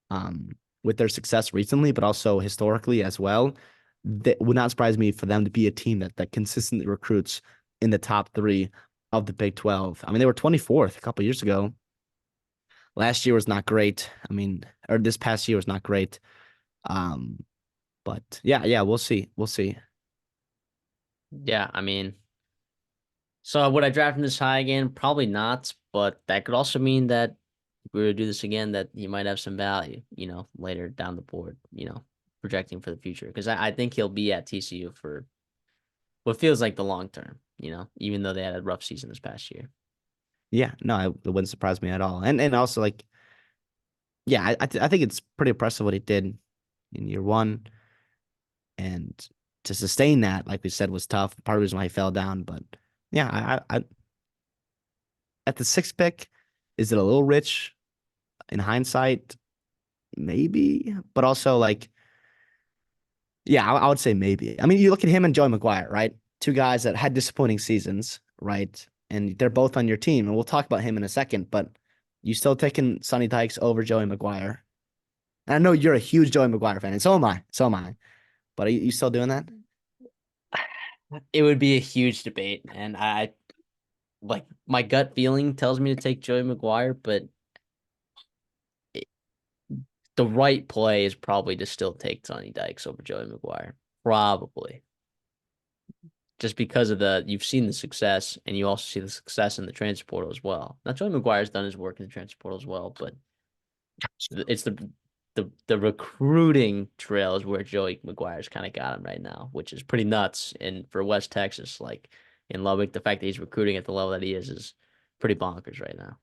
um, with their success recently, but also historically as well, that would not surprise me for them to be a team that consistently recruits in the top three of the Big 12. I mean, they were 24th a couple years ago. Last year was not great. I mean, or this past year was not great. Um, but yeah, we'll see. We'll see. Yeah. I mean, so would I draft him this high again? Probably not, but that could also mean that if we were to do this again, that he might have some value, later down the board, projecting for the future. Because I think he'll be at TCU for what feels like the long term, even though they had a rough season this past year. Yeah, no, it wouldn't surprise me at all. And also like, yeah, I think it's pretty impressive what he did in year one, and to sustain that, like we said, was tough. Part of the reason why he fell down, but yeah, at the sixth pick, is it a little rich in hindsight? Maybe, but also like, yeah, I would say maybe. I mean, you look at him and Joey McGuire, right? Two guys that had disappointing seasons, right? And they're both on your team, and we'll talk about him in a second. But you still taking Sonny Dykes over Joey McGuire? And I know you're a huge Joey McGuire fan, and so am I. So am I. But are you still doing that? It would be a huge debate, and I like my gut feeling tells me to take Joey McGuire, but it, the right play is probably to still take Sonny Dykes over Joey McGuire. Probably. Just because of you've seen the success and you also see the success in the transfer portal as well. Now, Joey McGuire's done his work in the transfer portal as well, but it's the recruiting trail is where Joey McGuire's kind of got him right now, which is pretty nuts. And for West Texas, like in Lubbock, the fact that he's recruiting at the level that he is pretty bonkers right now.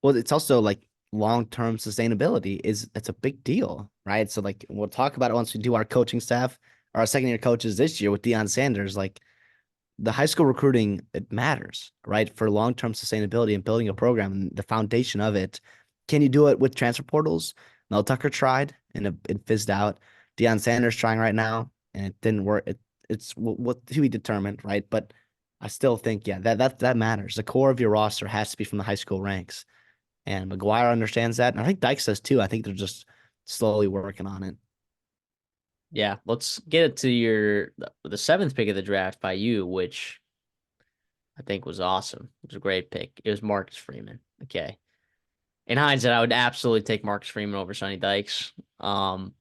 Well, it's also like long-term sustainability is it's a big deal, right? So like we'll talk about it once we do our coaching staff, our second year coaches this year with Deion Sanders. Like the high school recruiting, it matters, right? For long-term sustainability and building a program and the foundation of it. Can you do it with transfer portals? Mel Tucker tried and it fizzed out. Deion Sanders trying right now and it didn't work. It's what to be determined, right? But I still think, yeah, that matters. The core of your roster has to be from the high school ranks. And McGuire understands that. And I think Dykes does too. I think they're just slowly working on it. Yeah, let's get it to the seventh pick of the draft by you, which I think was awesome. It was a great pick. It was Marcus Freeman. Okay. In hindsight, I would absolutely take Marcus Freeman over Sonny Dykes. Um,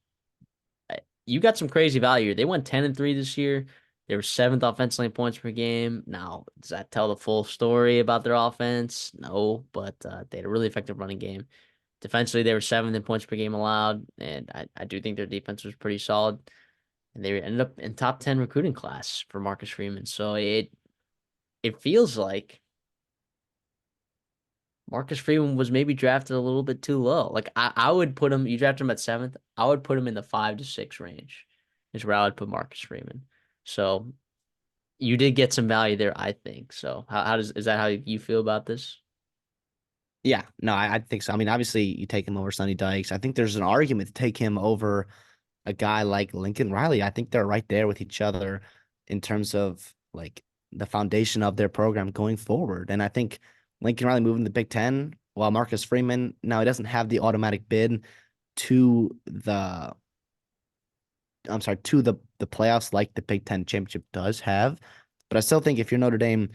you got some crazy value. They went 10-3 this year. They were seventh offensively in points per game. Now, does that tell the full story about their offense? No, but they had a really effective running game. Defensively, they were seventh in points per game allowed, and I do think their defense was pretty solid. And they ended up in top 10 recruiting class for Marcus Freeman. So it feels like Marcus Freeman was maybe drafted a little bit too low. Like I would put him, you drafted him at seventh, I would put him in the 5 to 6 range, is where I would put Marcus Freeman. So you did get some value there, I think. So is that how you feel about this? Yeah, no, I think so. I mean, obviously, you take him over Sonny Dykes. I think there's an argument to take him over a guy like Lincoln Riley. I think they're right there with each other in terms of like the foundation of their program going forward. And I think Lincoln Riley moving to the Big Ten, while Marcus Freeman now he doesn't have the automatic bid to the to the playoffs like the Big Ten championship does have. But I still think if you're Notre Dame,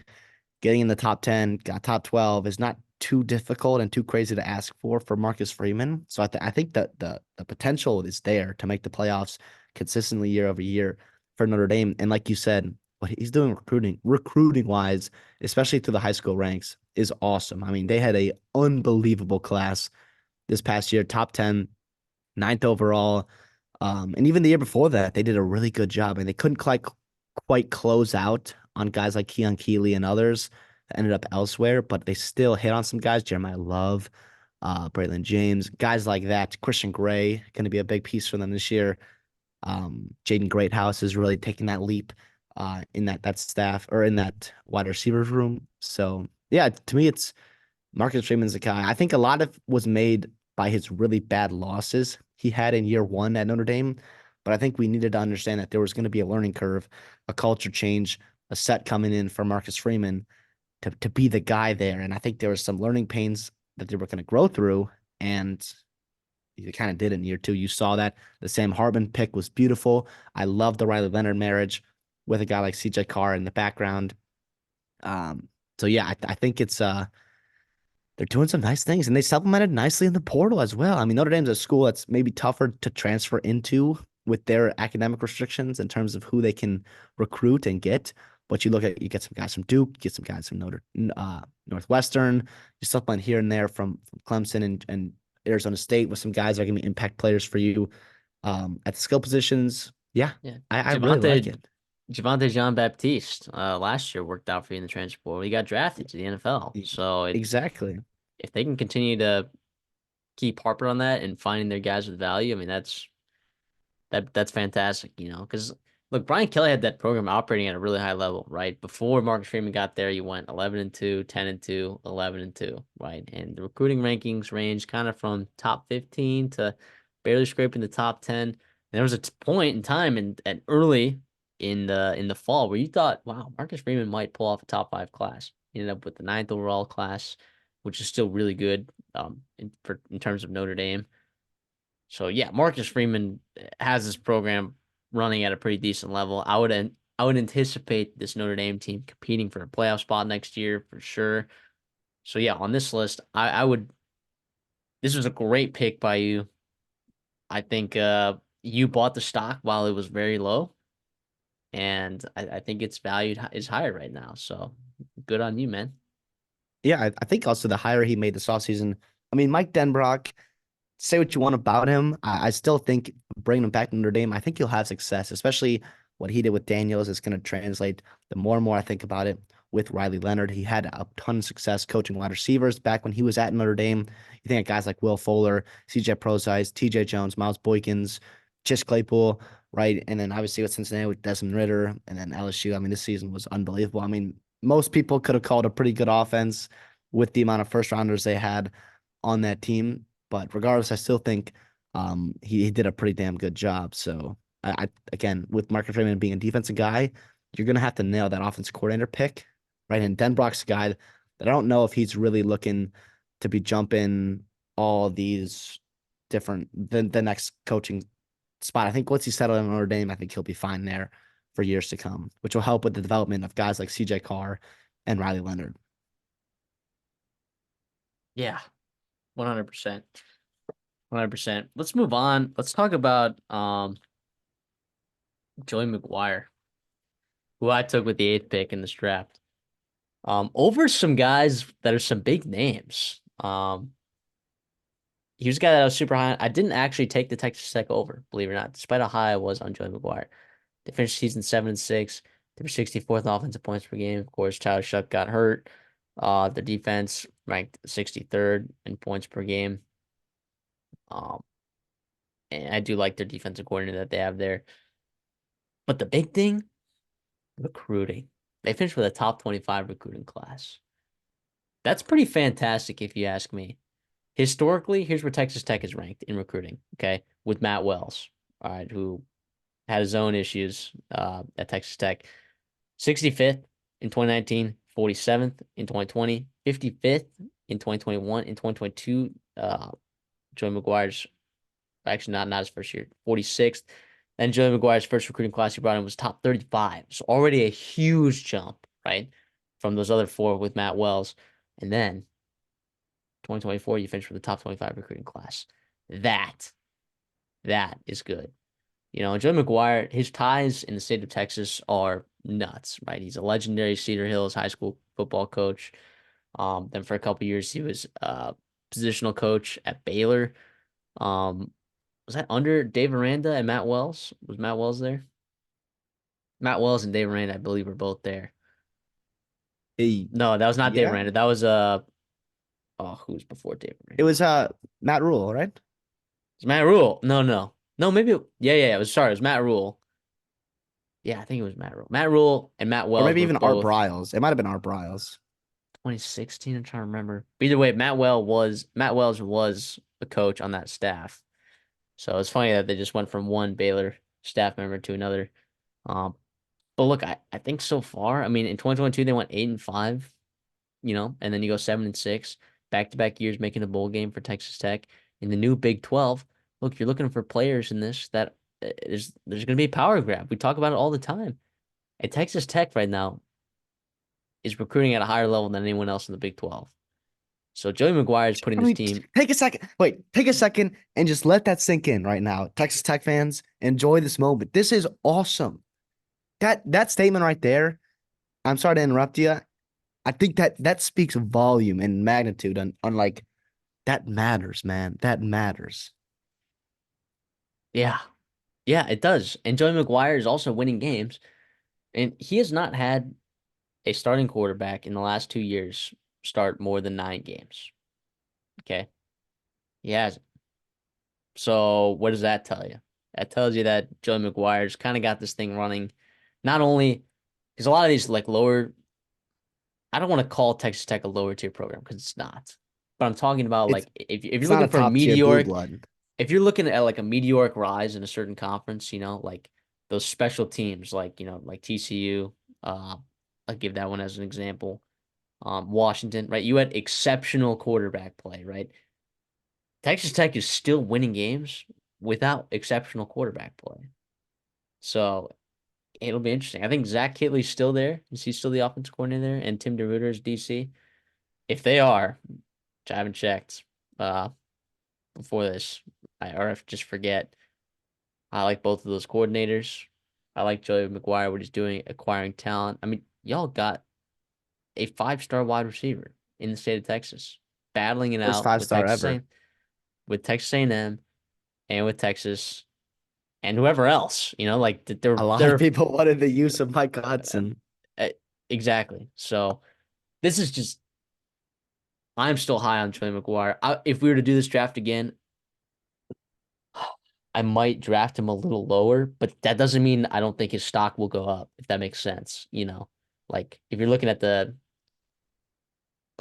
getting in the top 10, top 12 is not too difficult and too crazy to ask for Marcus Freeman. So I think that the potential is there to make the playoffs consistently year over year for Notre Dame. And like you said, what he's doing recruiting wise, especially through the high school ranks, is awesome. I mean, they had a unbelievable class this past year, top 10, ninth overall. And even the year before that, they did a really good job. And they couldn't quite close out on guys like Keon Keeley and others that ended up elsewhere, but they still hit on some guys. Jeremiah Love, Braylon James, guys like that. Christian Gray going to be a big piece for them this year. Jaden Greathouse is really taking that leap in that staff or in that wide receivers room. So yeah, to me, it's Marcus Freeman's a guy. I think a lot of was made by his really bad losses he had in year one at Notre Dame. But I think we needed to understand that there was going to be a learning curve, a culture change, a set coming in for Marcus Freeman to be the guy there. And I think there was some learning pains that they were going to grow through. And you kind of did in year two. You saw that the Sam Hartman pick was beautiful. I love the Riley Leonard marriage with a guy like CJ Carr in the background. Um, so yeah, I think it's they're doing some nice things and they supplemented nicely in the portal as well. I mean, Notre Dame's a school that's maybe tougher to transfer into with their academic restrictions in terms of who they can recruit and get. But you get some guys from Duke, get some guys from Northwestern, you supplement here and there from Clemson and Arizona State with some guys that are going to be impact players for you at the skill positions. Yeah, Yeah. I really like Javante it. Javante Jean Baptiste last year worked out for you in the transfer portal. He got drafted to the NFL. E- So Exactly. if they can continue to keep harping on that and finding their guys with value, I mean that's fantastic, because look, Brian Kelly had that program operating at a really high level, right? Before Marcus Freeman got there, you went 11-2, 10-2, 11-2, right? And the recruiting rankings range kind of from top 15 to barely scraping the top 10. And there was a point in time and early in the fall where you thought, wow, Marcus Freeman might pull off a top 5 class. He ended up with the ninth overall class, which is still really good in terms of Notre Dame. So yeah, Marcus Freeman has this program running at a pretty decent level. I would anticipate this Notre Dame team competing for a playoff spot next year for sure. So yeah, on this list, I would. This was a great pick by you. I think you bought the stock while it was very low, and I think its value is higher right now. So good on you, man. Yeah, I think also the hire he made this offseason. I mean, Mike Denbrock, say what you want about him. I still think bringing him back to Notre Dame, I think he'll have success, especially what he did with Daniels is going to translate. The more and more I think about it with Riley Leonard, he had a ton of success coaching wide receivers back when he was at Notre Dame. You think of guys like Will Fuller, CJ Prosise, TJ Jones, Miles Boykins, Chis Claypool, right? And then obviously with Cincinnati with Desmond Ritter and then LSU. I mean, this season was unbelievable. I mean, most people could have called a pretty good offense with the amount of first rounders they had on that team. But regardless, I still think he did a pretty damn good job. So I again with Marcus Freeman being a defensive guy, you're gonna have to nail that offense coordinator pick, right? And Denbrock's a guy that I don't know if he's really looking to be jumping all these different the next coaching spot. I think once he's settled in Notre Dame, I think he'll be fine there for years to come, which will help with the development of guys like CJ Carr and Riley Leonard. Yeah, 100%. 100%. Let's move on. Let's talk about Joey McGuire, who I took with the eighth pick in this draft. Over some guys that are some big names. He was a guy that I was super high on. I didn't actually take the Texas Tech over, believe it or not, despite how high I was on Joey McGuire. They finished season 7-6. They were 64th in offensive points per game. Of course, Tyler Shuck got hurt. The defense ranked 63rd in points per game. Um, and I do like their defensive coordinator that they have there. But the big thing, recruiting. They finished with a top 25 recruiting class. That's pretty fantastic if you ask me. Historically, here's where Texas Tech is ranked in recruiting, okay, with Matt Wells, all right, who had his own issues at Texas Tech. 65th in 2019, 47th in 2020, 55th in 2021, in 2022. Joey McGuire's actually not his first year, 46th. Then Joey McGuire's first recruiting class he brought in was top 35. So already a huge jump, right, from those other four with Matt Wells. And then 2024, you finish with the top 25 recruiting class. That, that is good. Joe McGuire, his ties in the state of Texas are nuts, right? He's a legendary Cedar Hills high school football coach. Then for a couple years, he was a positional coach at Baylor. Um, was that under Dave Aranda and Matt Wells? Was Matt Wells there? Matt Wells and Dave Aranda, I believe, were both there. Hey, No, that was not Dave yeah, Aranda. That was who was before Dave it Aranda? was Matt Rule, right? It's Matt Rule. No, no. No, maybe yeah. It was sorry, it was Matt Rule. Yeah, I think it was Matt Rule. Matt Rule and Matt Or Wells maybe were even Art both Briles. It might have been Art Briles. 2016. I'm trying to remember. But either way, Matt Wells was the coach on that staff. So it's funny that they just went from one Baylor staff member to another. But look, I think so far, I mean, in 2022 they went 8-5, and then you go 7-6, back-to-back years making a bowl game for Texas Tech. In the new Big 12, look, you're looking for players in this that there's going to be a power grab. We talk about it all the time. At Texas Tech right now is recruiting at a higher level than anyone else in the Big 12. So Joey McGuire is putting I this mean, team. take a second. Wait, take a second and just let that sink in right now. Texas Tech fans, enjoy this moment. This is awesome. That statement right there. I'm sorry to interrupt you. I think that speaks volume and magnitude on like that matters, man. That matters. Yeah, yeah, it does. And Joey McGuire is also winning games. And he has not had a starting quarterback in the last 2 years start more than 9 games. Okay. He hasn't. So what does that tell you? That tells you that Joey McGuire's kind of got this thing running. Not only because a lot of these like lower, I don't want to call Texas Tech a lower tier program because it's not. But I'm talking about It's like if you're it's not looking a for a top tier blue meteoric, blood. if you're looking at like a meteoric rise in a certain conference, like those special teams, like like TCU, I'll give that one as an example. Washington, right? You had exceptional quarterback play, right? Texas Tech is still winning games without exceptional quarterback play. So it'll be interesting. I think Zach Kittley's still there. Is he still the offensive coordinator there? And Tim DeRuyter is DC? If they are, which I haven't checked uh, before this, or if just forget, I like both of those coordinators. I like Joey McGuire, what he's doing, acquiring talent. I mean, y'all got a 5-star wide receiver in the state of Texas, battling it First out five star ever. With Texas A&M and with Texas and whoever else. Like A lot of they're people wanted the use of Mike uh, Hudson. exactly. So this is just I'm still high on Trey McGuire. If we were to do this draft again, I might draft him a little lower, but that doesn't mean I don't think his stock will go up, if that makes sense. Like if you're looking at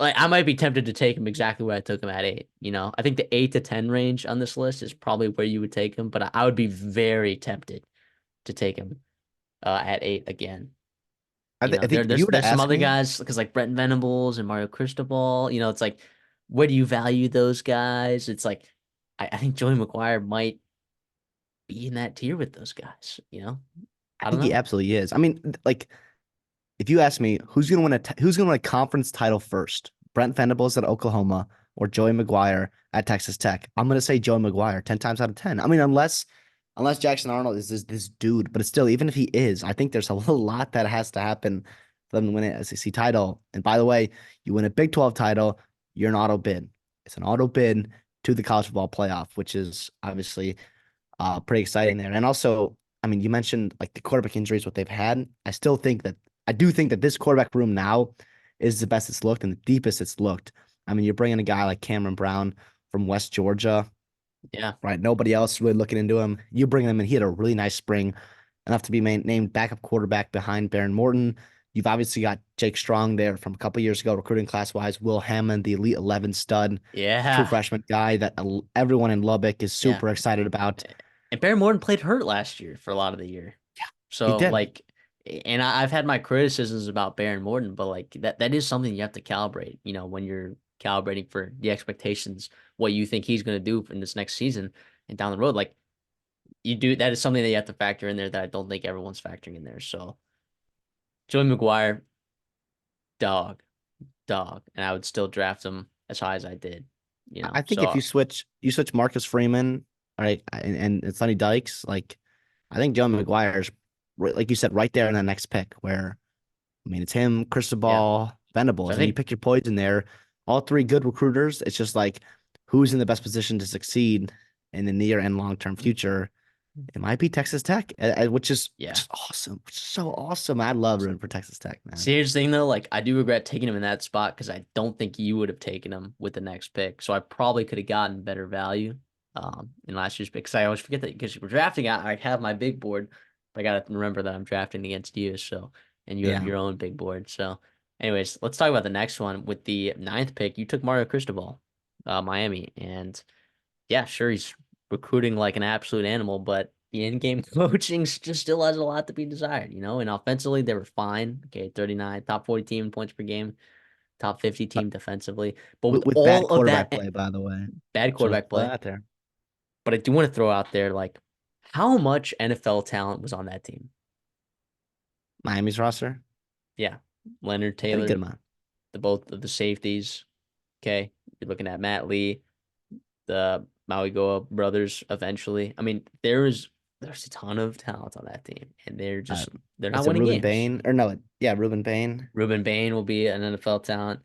I might be tempted to take him exactly where I took him at 8. I think the 8 to 10 range on this list is probably where you would take him, but I would be very tempted to take him at 8 again. I think if you were to There's some ask other me, guys because like Brent Venables and Mario Cristobal. It's like where do you value those guys? It's like I think Joey McGuire might be in that tier with those guys. I I don't think he know. absolutely is. I mean, like if you ask me who's gonna win a conference title first, Brent Venables at Oklahoma or Joey McGuire at Texas Tech, I'm gonna say Joey McGuire 10 times out of 10. I mean, unless Jackson Arnold is this dude, but it's still, even if he is, I think there's a lot that has to happen for them to win an SEC title. And by the way, you win a Big 12 title, you're an auto bid. It's an auto bid to the college football playoff, which is obviously pretty exciting there. And also, I mean, you mentioned like the quarterback injuries, what they've had. I do think that this quarterback room now is the best it's looked and the deepest it's looked. I mean, you're bringing a guy like Cameron Brown from West Georgia, Yeah, right? Nobody else really looking into him. You bring him in. He had a really nice spring, enough to be named backup quarterback behind Baron Morton. You've obviously got Jake Strong there from a couple years ago, recruiting class wise. Will Hammond, the Elite 11 stud, true yeah, freshman guy that everyone in Lubbock is yeah. super excited about. And Barry Morton played hurt last year for a lot of the year. He So did. like, and I've had my criticisms about Baron Morton, but like that is something you have to calibrate. When you're calibrating for the expectations, what you think he's going to do in this next season and down the road, like you do that is something that you have to factor in there that I don't think everyone's factoring in there. So Joey McGuire, dog, dog, and I would still draft him as high as I did. I think if So you switch Marcus Freeman, all right, and Sonny Dykes, like I think Joe McGuire's like you said, right there in the next pick where I mean it's him, yeah. Cristobal, So I Venables. I mean, you think pick your poison there. All three good recruiters. It's just like who's in the best position to succeed in the near and long term future. It might be Texas Tech, which yeah. is awesome. Which is so awesome. I love rooting for Texas Tech, man. See, here's the thing though, like I do regret taking him in that spot because I don't think you would have taken him with the next pick. So I probably could have gotten better value in last year's pick. Because I always forget that because we're drafting, I have my big board, but I gotta remember that I'm drafting against you. So and you have Yeah. your own big board. So, anyways, let's talk about the next one. With the ninth pick, you took Mario Cristobal, Miami, and yeah, sure, he's recruiting like an absolute animal, but the in-game coaching just still has a lot to be desired, And offensively, they were fine. Okay, 39, top 40 team in points per game, top 50 Uh, team defensively. But with with bad all of quarterback that play, by the way. bad Just want to quarterback throw play, that out there. but I do want to throw out there like how much NFL talent was on that team? Miami's roster, Yeah, Leonard pretty good Taylor, amount. the both of the safeties. Okay, you're looking at Matt Lee, the Maui Goa brothers eventually. I mean, there's a ton of talent on that team, and Uh, they're not it's a winning Ruben games. Bain or no, yeah, Ruben Bain. Ruben Bain will be an NFL talent.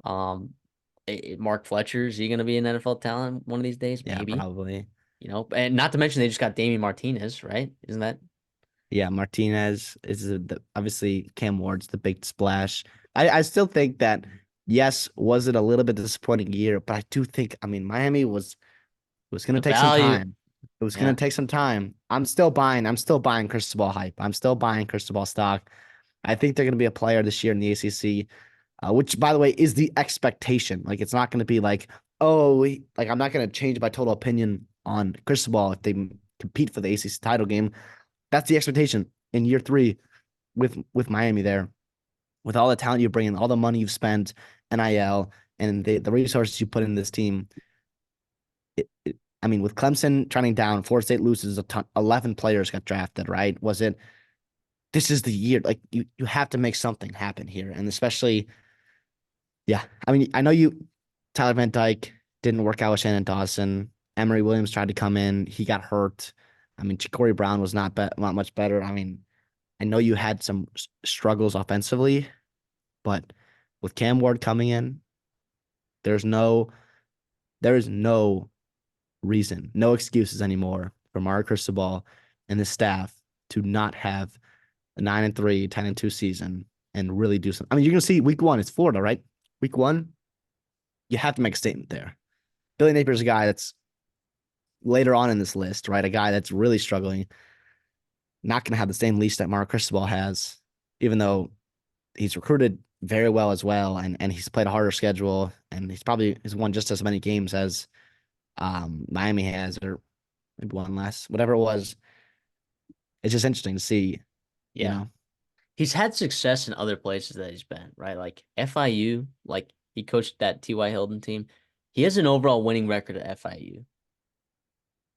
Um, Mark Fletcher, is he going to be an NFL talent one of these days? Yeah, Maybe. probably. And not to mention they just got Damien Martinez, right? Isn't that? Yeah, Martinez is obviously Cam Ward's the big splash. I still think that yes, was it a little bit disappointing year, but I do think I mean Miami was going to The take some value, time. It was going yeah, to take some time. I'm still buying. I'm still buying Cristobal hype. I'm still buying Cristobal stock. I think they're going to be a player this year in the ACC, which, by the way, is the expectation. Like, it's not going to be like, oh, like I'm not going to change my total opinion on Cristobal if they compete for the ACC title game. That's the expectation in year three with Miami there, with all the talent you bring in, all the money you've spent, NIL, and the resources you put in this team. I mean, with Clemson trending down, Florida State loses a ton. 11 players got drafted, right? Was it? This is the year. Like you have to make something happen here, and especially, yeah. I mean, I know Tyler Van Dyke didn't work out with Shannon Dawson. Emory Williams tried to come in, he got hurt. I mean, Corey Brown was not much better. I mean, I know you had some struggles offensively, but with Cam Ward coming in, there's no there is no reason, no excuses anymore for Mario Cristobal and the staff to not have a 9-3, 10-2 season and really do something. I mean, you're gonna see week one, it's Florida, right? Week one, you have to make a statement there. Billy Napier's a guy that's later on in this list, right? A guy that's really struggling, not gonna have the same leash that Mario Cristobal has, even though he's recruited very well as well, and he's played a harder schedule, and he's won just as many games as Miami has, or maybe one less, whatever it was. It's just interesting to see, you yeah. know. He's had success in other places that he's been, right? Like FIU, like he coached that T.Y. Hilton team. He has an overall winning record at FIU,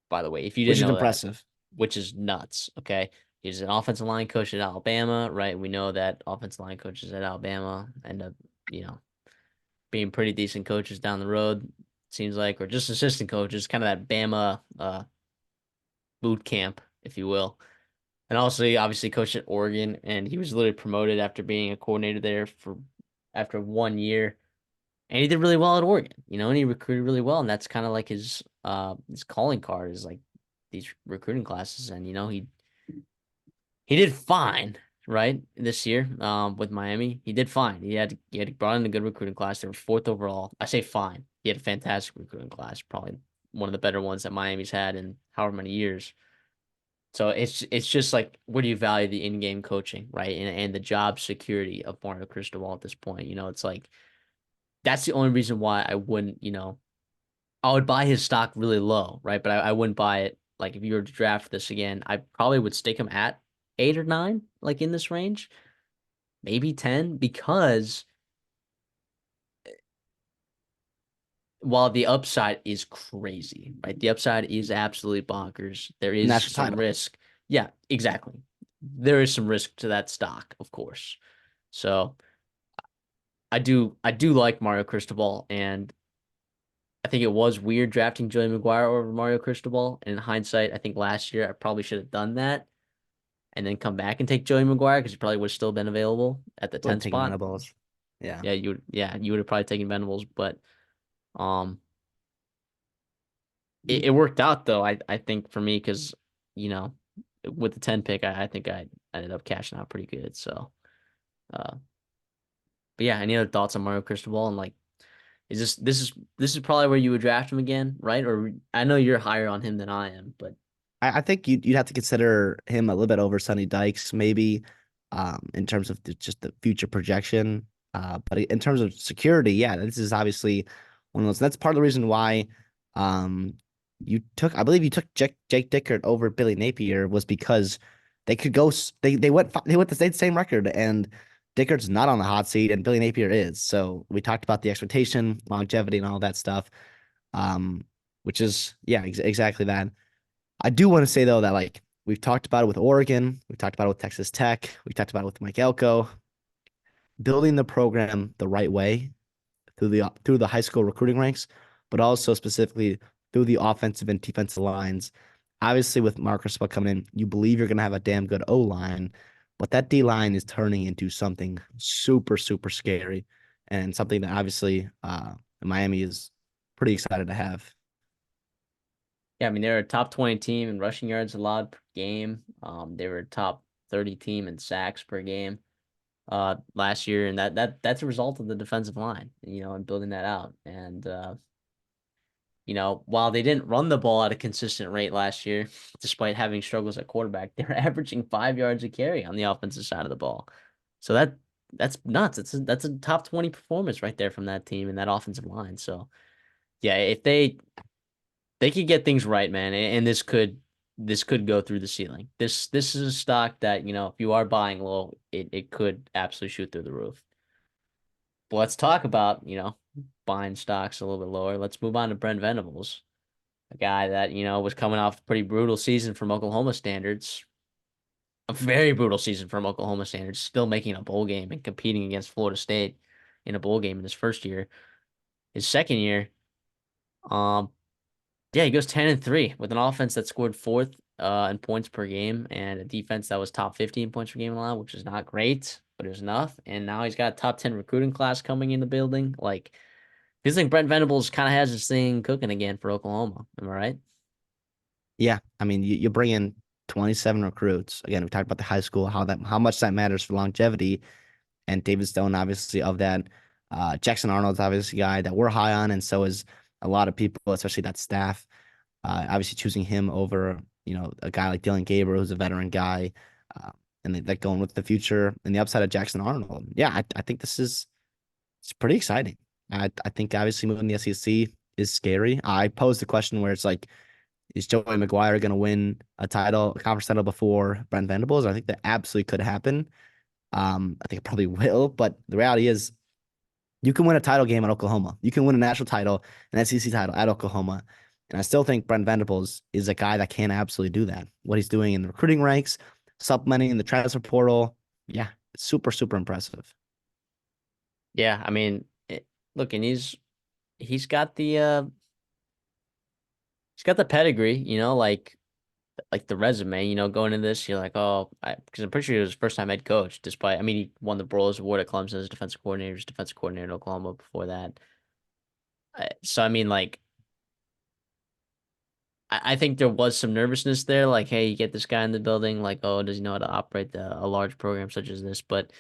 by the way, if you Which didn't is know that, impressive. which is nuts. Okay. He's an offensive line coach at Alabama, right? We know that offensive line coaches at Alabama end up, you know, being pretty decent coaches down the road, seems like, or just assistant coaches, kind of that Bama boot camp, if you will. And also, he obviously coached at Oregon, and he was literally promoted after being a coordinator there for after 1 year. And he did really well at Oregon, and he recruited really well. And that's kind of like his calling card is like these recruiting classes. And he did fine, right, this year with Miami. He did fine. He had brought in a good recruiting class. They were fourth overall. I say fine. He had a fantastic recruiting class, probably one of the better ones that Miami's had in however many years. So it's just like where do you value the in-game coaching, right? And the job security of Mario Cristobal at this point. It's like that's the only reason why I wouldn't, I would buy his stock really low, right? But I wouldn't buy it like if you were to draft this again, I probably would stick him at 8 or 9, like in this range, maybe 10, because while the upside is crazy, right? The upside is absolutely bonkers. There is National some title. risk. Yeah, exactly. There is some risk to that stock, of course. So I do like Mario Cristobal, and I think it was weird drafting Joey McGuire over Mario Cristobal. And in hindsight, I think last year I probably should have done that and then come back and take Joey McGuire because he probably would have still been available at the Would have 10 taken spot. Venables. Yeah. You would have probably taken Venables, but um it worked out though, I think for me because you know with the 10 pick I think I ended up cashing out pretty good. So uh but yeah, any other thoughts on Mario Cristobal and like is this is probably where you would draft him again, right? Or I know you're higher on him than I am, but I think you'd have to consider him a little bit over Sonny Dykes, maybe, in terms of just the future projection. But in terms of security, yeah, this is obviously one of those. That's part of the reason why, um, I believe you took Jake Dickert over Billy Napier was because they could go. They went the same record, and Dickert's not on the hot seat, and Billy Napier is. So we talked about the expectation, longevity, and all that stuff. Um, which is yeah, exactly that. I do want to say though that like we've talked about it with Oregon, we talked about it with Texas Tech, we talked about it with Mike Elko, building the program the right way through the high school recruiting ranks, but also specifically through the offensive and defensive lines. Obviously, with Marcus Smart coming in, you believe you're gonna have a damn good O line, but that D line is turning into something super, super scary and something that obviously Miami is pretty excited to have. Yeah, I mean they're a top 20 team in rushing yards allowed per game. They were a top 30 team in sacks per game last year, and that's a result of the defensive line, and building that out. And while they didn't run the ball at a consistent rate last year, despite having struggles at quarterback, they were averaging 5 yards a carry on the offensive side of the ball. So that's nuts. That's a top 20 performance right there from that team and that offensive line. So yeah, if they could get things right, man, and this could go through the ceiling. This is a stock that, if you are buying low, it could absolutely shoot through the roof. But let's talk about, buying stocks a little bit lower. Let's move on to Brent Venables, a guy that, was coming off a pretty brutal season from Oklahoma standards. A very brutal season from Oklahoma standards, still making a bowl game and competing against Florida State in a bowl game in his first year. His second year, um, yeah, he goes 10-3 with an offense that scored fourth in points per game and a defense that was top 50 in points per game allowed, which is not great, but it was enough. And now he's got a top 10 recruiting class coming in the building. Like, feels like Brent Venables kind of has this thing cooking again for Oklahoma. Am I right? Yeah, I mean, you bring in 27 recruits. Again, we talked about the high school, how much that matters for longevity, and David Stone, obviously, of that. Jackson Arnold's obviously a guy that we're high on, and so is a lot of people, especially that staff. Obviously, choosing him over, a guy like Dylan Gabriel, who's a veteran guy, uh, and they going with the future and the upside of Jackson Arnold. Yeah, I think it's pretty exciting. I think obviously moving the SEC is scary. I posed the question where it's like, is Joey McGuire going to win a conference title before Brent Venables? I think that absolutely could happen. I think it probably will, but the reality is you can win a title game at Oklahoma. You can win a national title, an SEC title at Oklahoma. And I still think Brent Venables is a guy that can absolutely do that. What he's doing in the recruiting ranks, supplementing in the transfer portal. Yeah, it's super, super impressive. Yeah, I mean, look, and he's got the pedigree, like the resume, going into this, you're like, oh, because I'm pretty sure he was his first time head coach. Despite, I mean, he won the Broyles Award at Clemson as defensive coordinator, was defensive coordinator at Oklahoma before that. So I mean, like, I think there was some nervousness there, like, hey, you get this guy in the building, like, oh, does he know how to operate a large program such as this? But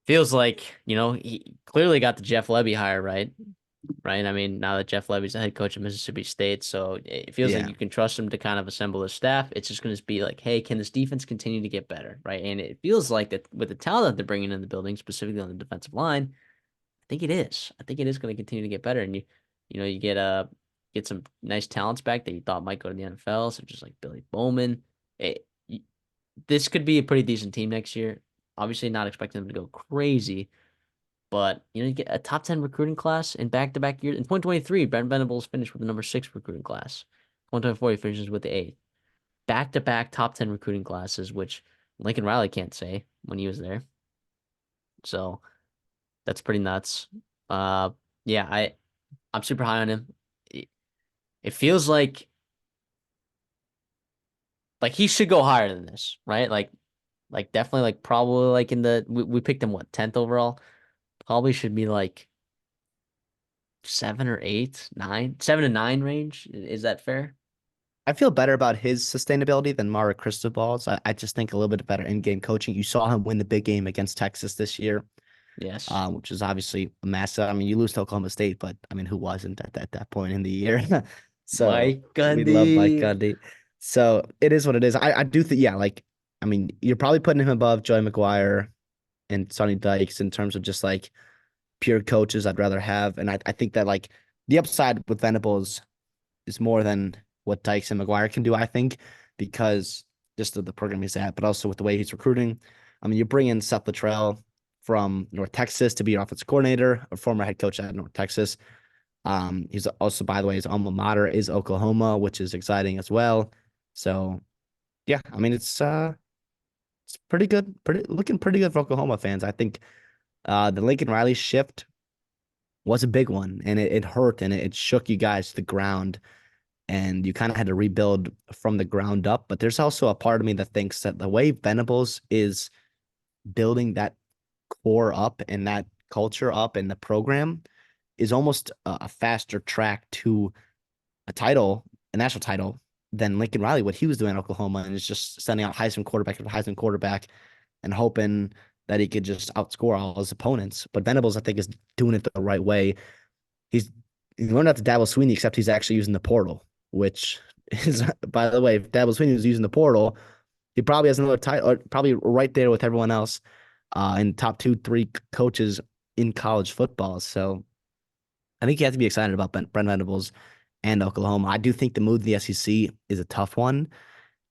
feels like, he clearly got the Jeff Lebby hire right? I mean, now that Jeff Levy's the head coach of Mississippi State, so it feels like Yeah. you can trust him to kind of assemble his staff. It's just going to be like, hey, can this defense continue to get better, right? And it feels like that with the talent that they're bringing in the building, specifically on the defensive line, I think it is. I think it is going to continue to get better, and you get some nice talents back that you thought might go to the NFL, such as like Billy Bowman. It, this could be a pretty decent team next year. Obviously, not expecting them to go crazy, but you get a top 10 recruiting class in back-to-back years. In 2023, Brent Venables finished with the number 6 recruiting class. 2024, he finishes with the 8th. Back-to-back top 10 recruiting classes, which Lincoln Riley can't say when he was there. So that's pretty nuts. Uh, yeah, I'm super high on him. It feels like he should go higher than this, right? Like definitely like probably like in we picked him what 10th overall. Probably should be like 7 or 8, 9, 7 to 9 range. Is that fair? I feel better about his sustainability than Mara Cristobal's. I just think a little bit better in-game coaching. You saw him win the big game against Texas this year, Yes. which is obviously a massive. I mean, you lose to Oklahoma State, but I mean, who wasn't at that point in the year? So Mike we love Mike Gundy. Gundy. So it is what it is. I do think, yeah, like, I mean, you're probably putting him above Joey McGuire and Sonny Dykes in terms of just like pure coaches I'd rather have. And I think that like the upside with Venables is more than what Dykes and McGuire can do, I think, because just of the program he's at, but also with the way he's recruiting. I mean, you bring in Seth Luttrell from North Texas to be your offensive coordinator, a former head coach at North Texas. He's also, by the way, his alma mater is Oklahoma, which is exciting as well. So yeah, I mean, it's pretty good, looking pretty good for Oklahoma fans. I think the Lincoln Riley shift was a big one, and it hurt and it shook you guys to the ground, and you kind of had to rebuild from the ground up. But there's also a part of me that thinks that the way Venables is building that core up and that culture up in the program is almost a faster track to a title a national title than Lincoln Riley, what he was doing at Oklahoma, and is just sending out Heisman quarterback after Heisman quarterback and hoping that he could just outscore all his opponents. But Venables, I think, is doing it the right way. He's he learned how to dabble Sweeney, except he's actually using the portal, which is, by the way, if Dabble Sweeney was using the portal, he probably has another title, probably right there with everyone else in top two, three coaches in college football. So I think you have to be excited about Brent Venables and Oklahoma. I do think the move to the SEC is a tough one.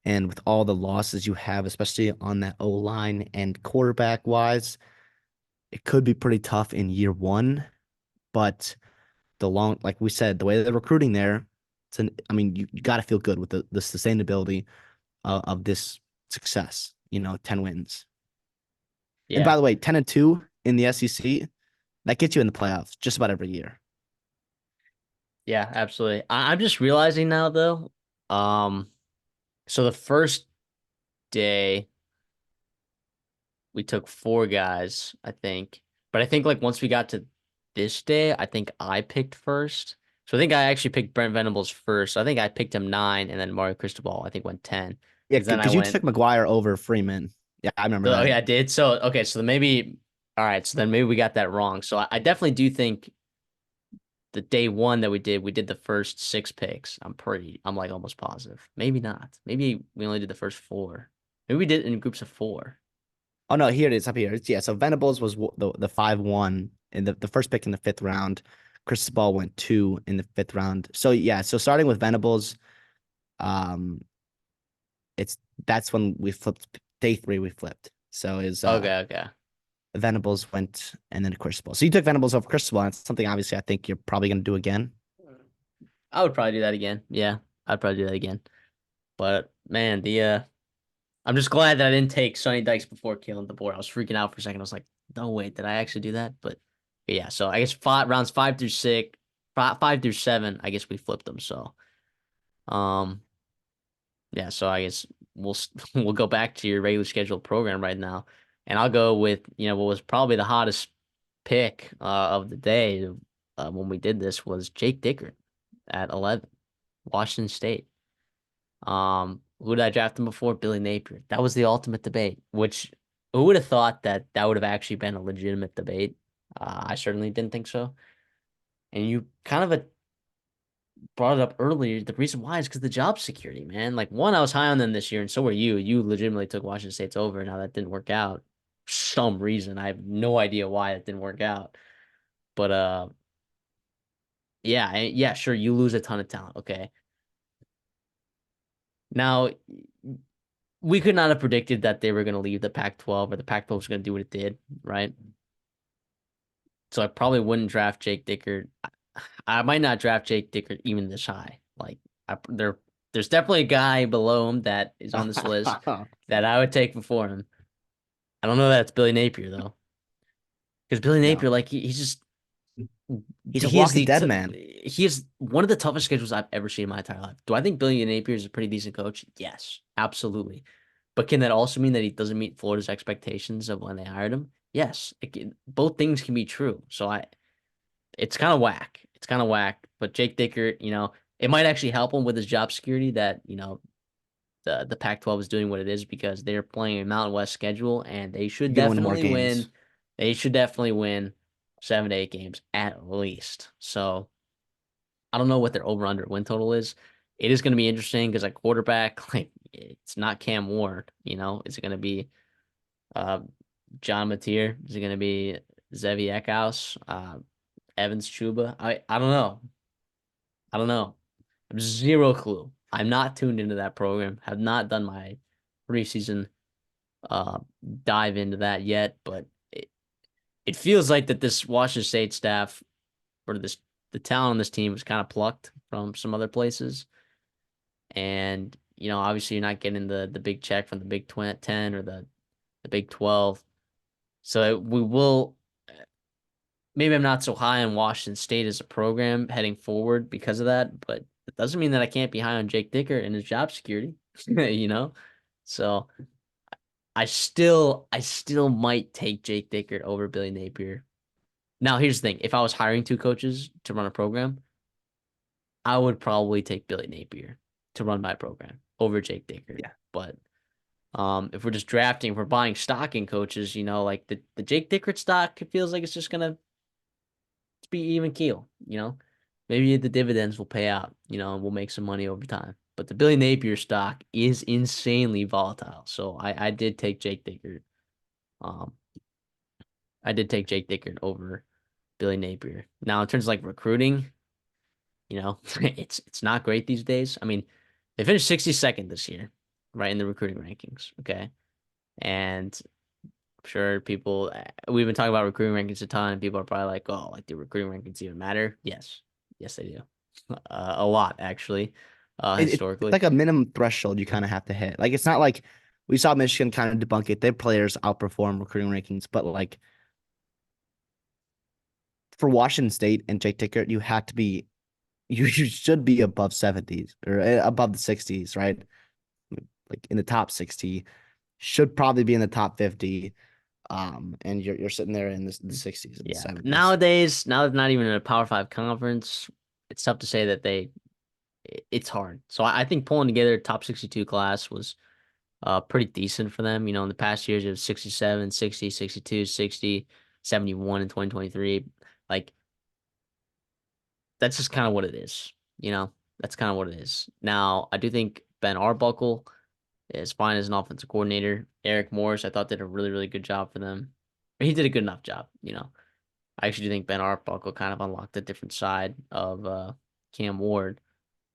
And with all the losses you have, especially on that O line and quarterback wise, it could be pretty tough in year one. But like we said, the way they're recruiting there, I mean, you got to feel good with the sustainability of this success. 10 wins. And Yeah. by the way, 10-2 in the SEC, that gets you in the playoffs just about every year. Yeah, absolutely. I'm just realizing now though, um, so the first day we took four guys, I think. But I think like once we got to this day, I think I picked first. So I think I actually picked Brent Venables first. I think I picked him 9, and then Mario Cristobal I think went 10. Yeah, Because then I because you went, took McGuire over Freeman. Yeah, I remember oh that. yeah, I did. So okay, so then maybe all right, so then maybe we got that wrong. So I definitely do think the day one that we did the first 6 picks. I'm like almost positive. Maybe not. Maybe we only did the first 4. Maybe we did it in groups of 4. Oh no, here it is up here. Yeah, so Venables was the 5-1 in the first pick in the fifth round. Cristobal went 2 in the fifth round. So yeah, so starting with Venables, um, it's that's when we flipped day 3. We flipped. So is Okay, okay. Venables went and then Cristobal. So you took Venables over Cristobal. And it's something obviously I think you're probably going to do again. I would probably do that again. Yeah, I'd probably do that again. But man, the I'm just glad that I didn't take Sonny Dykes before killing the board. I was freaking out for a second. I was like, no, wait, did I actually do that? But yeah, so I guess rounds 5 through 6, 5 through 7, I guess we flipped them. So um yeah, so I guess we'll go back to your regular scheduled program right now, and I'll go with what was probably the hottest pick of the day when we did this was Jake Dickert at 11, Washington State. Who did I draft him before? Billy Napier. That was the ultimate debate, which who would have thought that that would have actually been a legitimate debate? I certainly didn't think so. And you kind of brought it up earlier. The reason why is because the job security, man. Like one, I was high on them this year, and so were you. You legitimately took Washington State's over. Now that didn't work out for some reason. I have no idea why it didn't work out. But yeah, yeah, sure, you lose a ton of talent. Okay. Now we could not have predicted that they were going to leave the Pac-12 or the Pac-12 was going to do what it did, right? So I probably wouldn't draft Jake Dickert. I might not draft Jake Dickert even this high. Like there's definitely a guy below him that is on this list that I would take before him. I don't know that it's Billy Napier though, because Billy No, Napier, like he's just he's a he is walking dead man. he is one of the toughest schedules I've ever seen in my entire life. Do I think Billy Napier is a pretty decent coach? Yes, absolutely. But can that also mean that he doesn't meet Florida's expectations of when they hired him? Yes, both things can be true. So it's kind of whack. It's kind of whack. But Jake Dicker, it might actually help him with his job security that the Pac-12 is doing what it is because they're playing a Mountain West schedule and they should You're gonna win more definitely games. win. They should definitely win 7 to 8 games at least. So I don't know what their over/under win total is. It is going to be interesting because like quarterback, like it's not Cam Ward. Is it going to be uh, John Mateer? Is it going to be Zevi Eckhouse? Evans Chuba? I don't know. I don't know. I have zero clue. I'm not tuned into that program. Have not done my preseason uh dive into that yet, but it feels like that this Washington State staff or the talent on this team was kind of plucked from some other places. And obviously you're not getting the big check from the Big 10 or the Big 12. So we will maybe I'm not so high on Washington State as a program heading forward because of that, but it doesn't mean that I can't be high on Jake Dicker and his job security, you know? So I still might take Jake Dicker over Billy Napier. Now here's the thing. If I was hiring 2 coaches to run a program, I would probably take Billy Napier to run my program over Jake Dickert. Yeah. But if we're just drafting, if we're buying stock in coaches, like the Jake Dickert stock, it feels like it's just gonna be even keel. Maybe the dividends will pay out, and we'll make some money over time. But the Billy Napier stock is insanely volatile. So I did take Jake Dickert. Um, I did take Jake Dickert over Billy Napier. Now in terms of like recruiting, it's not great these days. I mean, they finished 62nd this year, right in the recruiting rankings. Okay, and I'm sure we've been talking about recruiting rankings a ton, and people are probably like, "Oh, like do recruiting rankings even matter?" Yes, yes they do, a lot actually, It's historically. like a minimum threshold you kind of have to hit. Like it's not like we saw Michigan kind of debunk it. Their players outperform recruiting rankings, but like for Washington State and Jake Dickert, you should be above 70s or above the 60s, right? Like in the top 60, should probably be in the top 50. And you're sitting there in the 60s and the Yeah, 70s. nowadays, now they're not even in a Power Five conference. It's tough to say that it's hard. So I think pulling together a top 62 class was pretty decent for them. In the past years, it was 67, 60, 62, 60, 71 in 2023. Like, that's just kind of what it is. You know, that's kind of what it is. Now, I do think Ben Arbuckle is fine as an offensive coordinator. Eric Morris, I thought did a really, really good job for them. He did a good enough job. I actually do think Ben Arbuckle kind of unlocked a different side of Cam Ward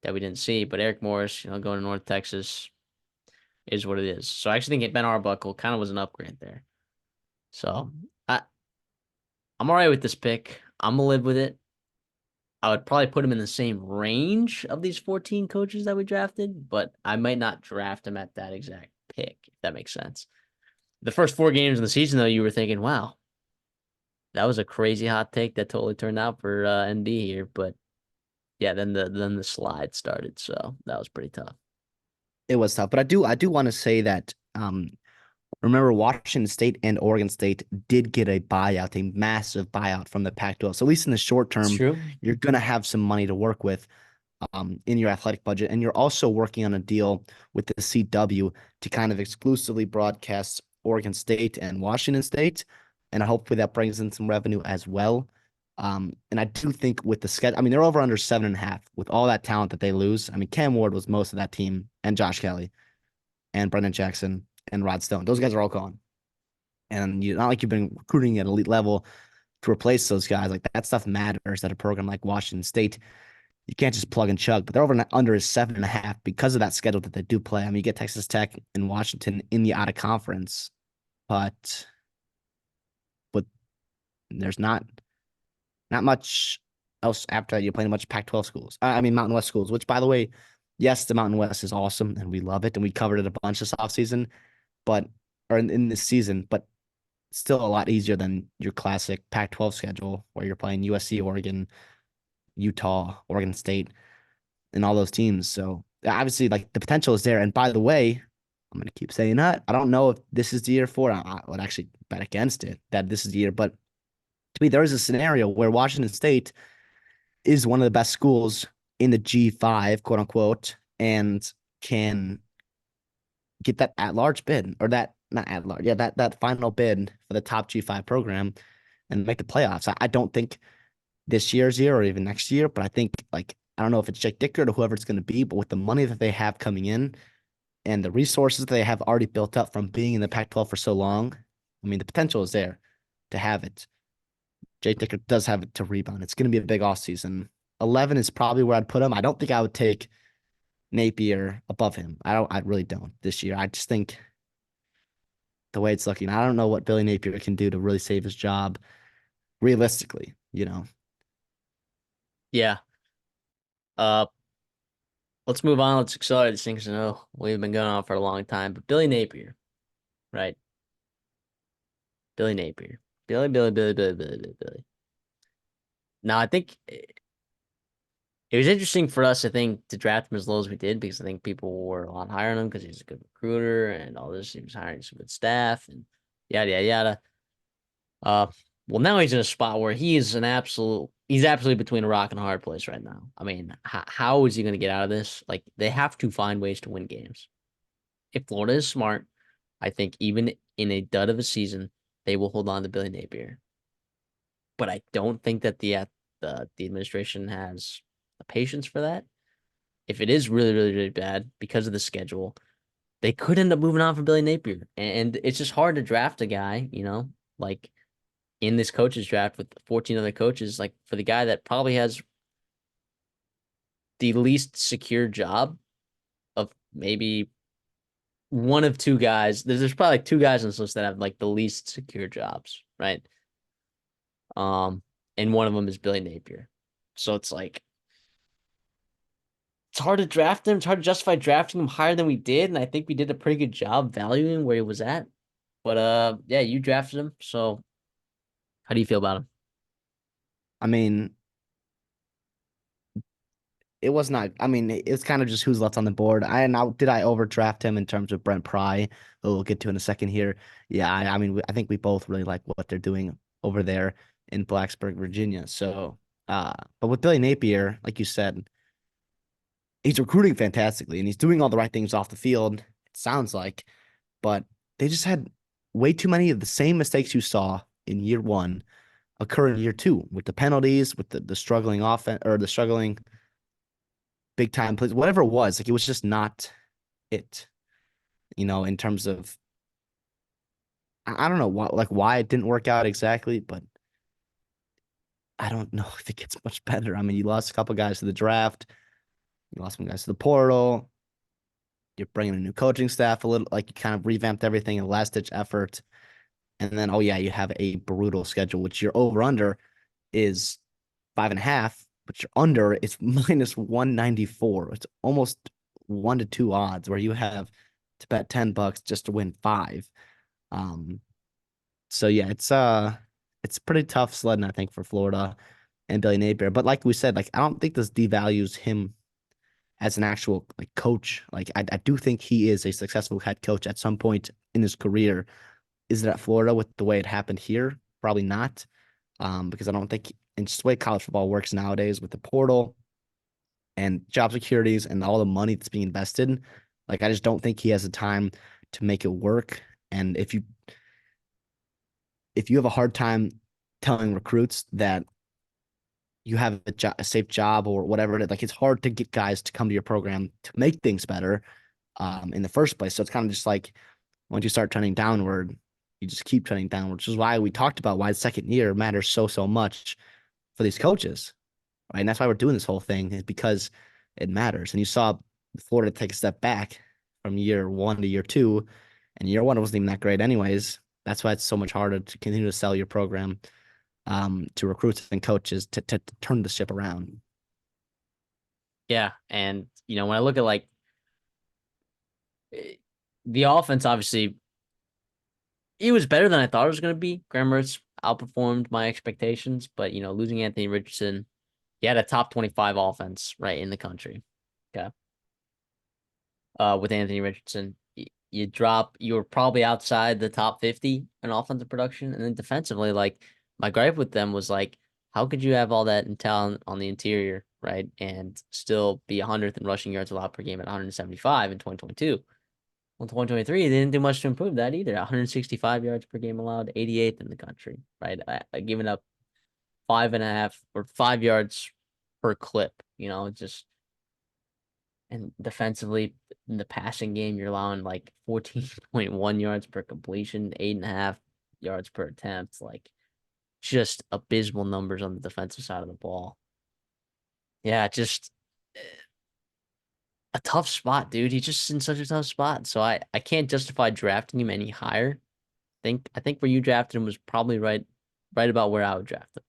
that we didn't see. But Eric Morris, going to North Texas is what it is. So I actually think Ben Arbuckle kind of was an upgrade there. So I I'm all right with this pick. I'm gonna live with it. I would probably put him in the same range of these 14 coaches that we drafted, but I might not draft him at that exact pick, if that makes sense. The first 4 games of the season, though, you were thinking, wow, that was a crazy hot take that totally turned out for ND here. But yeah, then the slide started, so that was pretty tough. It was tough, but I do want to say that remember, Washington State and Oregon State did get a buyout, a massive buyout from the Pac-12. So at least in the short It's term, true. you're gonna have some money to work with in your athletic budget, and you're also working on a deal with the CW to kind of exclusively broadcast Oregon State and Washington State, and hopefully that brings in some revenue as well. And I do think with the schedule, I mean, they're over under 7.5 with all that talent that they lose. I mean, Cam Ward was most of that team, and Josh Kelly, and Brendan Jackson, and Rod Stone. Those guys are all gone. And you not like you've been recruiting at elite level to replace those guys. Like that stuff matters at a program like Washington State. You can't just plug and chug, but they're over and under is 7.5 because of that schedule that they do play. I mean, you get Texas Tech and Washington in the out of conference, but there's not much else after that. You're playing a bunch of Pac-12 schools. I mean, Mountain West schools, which by the way, yes, the Mountain West is awesome and we love it, and we covered it a bunch this offseason, but or in this season, but still a lot easier than your classic Pac-12 schedule where you're playing USC, Oregon, Utah, Oregon State, and all those teams. So obviously, like the potential is there. And by the way, I'm gonna keep saying that. I don't know if this is the year for it. I would actually bet against it that this is the year. But to me, there is a scenario where Washington State is one of the best schools in the G5, quote unquote, and can get that at large bid or that not at large, yeah, that final bid for the top G5 program and make the playoffs. I don't think this year's year or even next year, but I think like I don't know if it's Jake Dickert or whoever it's going to be, but with the money that they have coming in and the resources that they have already built up from being in the Pac-12 for so long, I mean the potential is there to have it. Jake Dickert does have it to rebound. It's going to be a big offseason. 11 is probably where I'd put him. I don't think I would take Napier above him. I really don't this year. I just think the way it's looking, I don't know what Billy Napier can do to really save his job realistically. Yeah. Uh, let's move on. Let's accelerate this thing because I know we've been going on for a long time. But Billy Napier, right? Billy Napier. Billy, Billy, Billy, Billy, Billy, Billy. Now, I think it was interesting for us, I think, to draft him as low as we did because I think people were a lot higher on him because he's a good recruiter and all this. He was hiring some good staff and yada, yada, yada. Uh, well, now he's in a spot where he is an absolute he's absolutely between a rock and a hard place right now. I mean, how is he going to get out of this? Like, they have to find ways to win games. If Florida is smart, I think even in a dud of a season, they will hold on to Billy Napier. But I don't think that the administration has the patience for that. If it is really, really, really bad because of the schedule, they could end up moving on from Billy Napier. And it's just hard to draft a guy, like in this coaches draft with 14 other coaches, like for the guy that probably has the least secure job of maybe one of two guys. There's probably like two guys on this list that have like the least secure jobs, right? Um, and one of them is Billy Napier. So it's like it's hard to draft him. It's hard to justify drafting him higher than we did, and I think we did a pretty good job valuing where he was at. But yeah, you drafted him. So how do you feel about him? I mean, it was not. I mean, it's kind of just who's left on the board. I overdraft him in terms of Brent Pry, who we'll get to in a second here. Yeah, I mean, I think we both really like what they're doing over there in Blacksburg, Virginia. So, but with Billy Napier, like you said, he's recruiting fantastically and he's doing all the right things off the field. It sounds like, but they just had way too many of the same mistakes you saw in year one occur in year two with the penalties, with the struggling offense or the struggling big time plays, whatever it was. Like it was just not it, in terms of I don't know why it didn't work out exactly, but I don't know if it gets much better. I mean, you lost a couple guys to the draft, you lost some guys to the portal. You're bringing a new coaching staff a little, like you kind of revamped everything in a last ditch effort. And then, oh, yeah, you have a brutal schedule, which your over under is 5.5, but your under is minus 194. It's almost 1 to 2 odds where you have to bet $10 just to win five. Um, so yeah, it's pretty tough sledding, I think, for Florida and Billy Napier. But like we said, like I don't think this devalues him as an actual like coach. Like I do think he is a successful head coach at some point in his career. Is it at Florida with the way it happened here? Probably not. Because I don't think in just the way college football works nowadays with the portal and job securities and all the money that's being invested, like I just don't think he has the time to make it work. And if you have a hard time telling recruits that you have a safe job or whatever it is, like it's hard to get guys to come to your program to make things better in the first place. So it's kind of just like once you start trending downward, you just keep trending downward, which is why we talked about why the second year matters so much for these coaches, right? And that's why we're doing this whole thing is because it matters. And you saw Florida take a step back from year one to year two, and year one wasn't even that great, anyways. That's why it's so much harder to continue to sell your program to recruits and coaches to turn the ship around. Yeah, and when I look at like eh, the offense, obviously it was better than I thought it was going to be. Graham Mertz outperformed my expectations, but losing Anthony Richardson, he had a top 25 offense right in the country. Okay. With Anthony Richardson, you were probably outside the top 50 in offensive production. And then defensively, like my gripe with them was like, how could you have all that in talent on the interior, right? And still be 100th in rushing yards allowed per game at 175 in 2022. Well, 2023, they didn't do much to improve that either. 165 yards per game allowed, 88th in the country, right? Giving up 5.5 or 5 yards per clip, just and defensively in the passing game, you're allowing like 14.1 yards per completion, 8.5 yards per attempt, like just abysmal numbers on the defensive side of the ball. Yeah, just a tough spot, dude. He's just in such a tough spot. So I can't justify drafting him any higher. I think where you drafted him was probably right about where I would draft him.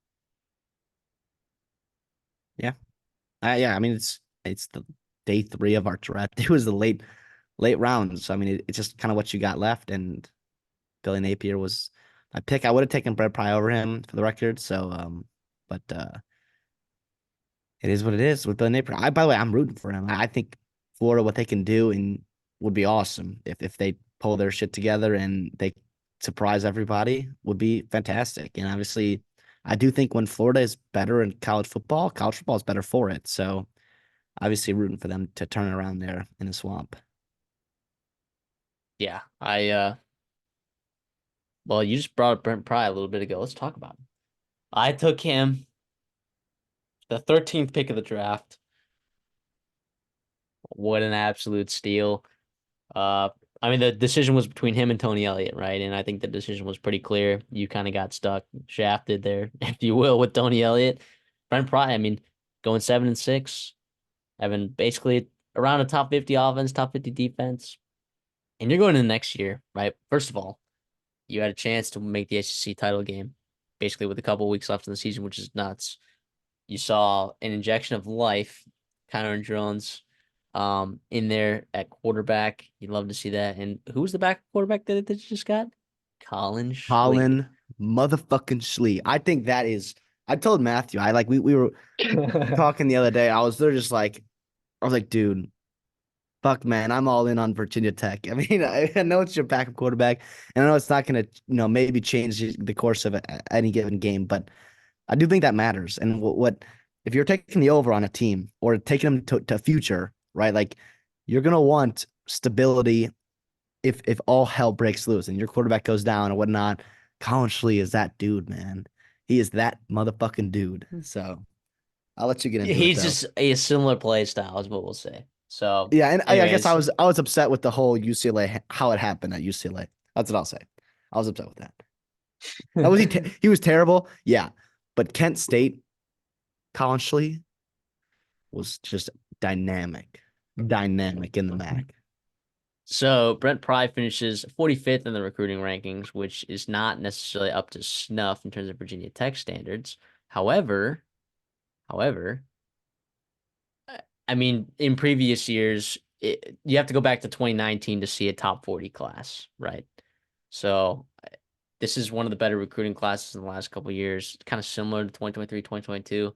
Yeah, yeah. I mean, it's the day three of our draft. It was the late rounds. So, I mean, it's just kind of what you got left. And Billy Napier was my pick. I would have taken Brett Pry over him for the record. So, but it is what it is with Billy Napier. By the way, I'm rooting for him. I think Florida, what they can do and would be awesome if they pull their shit together and they surprise everybody would be fantastic. And obviously, I do think when Florida is better in college football is better for it. So obviously rooting for them to turn it around there in the swamp. Yeah, well, you just brought up Brent Pry a little bit ago. Let's talk about him. I took him the 13th pick of the draft. What an absolute steal. Uh, I mean, the decision was between him and Tony Elliott, right? And I think the decision was pretty clear. You kind of got stuck, shafted there, if you will, with Tony Elliott. Brent Pry, I mean, going 7-6, having basically around a top 50 offense, top 50 defense. And you're going into next year, right? First of all, you had a chance to make the SEC title game, basically with a couple of weeks left in the season, which is nuts. You saw an injection of life, Connor Jones, in there at quarterback. You'd love to see that. And who was the back quarterback that you just got? Colin Schley. Colin motherfucking Schlee. I think that is. I told Matthew. I like we were talking the other day. I was like, dude, fuck, man, I'm all in on Virginia Tech. I mean, I know it's your backup quarterback, and I know it's not going to, maybe change the course of any given game, but I do think that matters. And what if you're taking the over on a team or taking them to future, right? Like, you're going to want stability if all hell breaks loose and your quarterback goes down or whatnot. Colin Schlee is that dude, man. He is that motherfucking dude. So I'll let you get into it He's though. just a similar play style, is what we'll say. So, Yeah, and I guess I anyways, was I was upset with the whole UCLA how it happened at UCLA. That's what I'll say. I was upset with that. That was he was terrible. Yeah, but Kent State, Colin Schlee was just dynamic, dynamic in the MAC. so Brent Pry finishes 45th in the recruiting rankings, which is not necessarily up to snuff in terms of Virginia Tech standards. However, however, I mean, in previous years, you have to go back to 2019 to see a top 40 class, right? So this is one of the better recruiting classes in the last couple of years, kind of similar to 2023, 2022.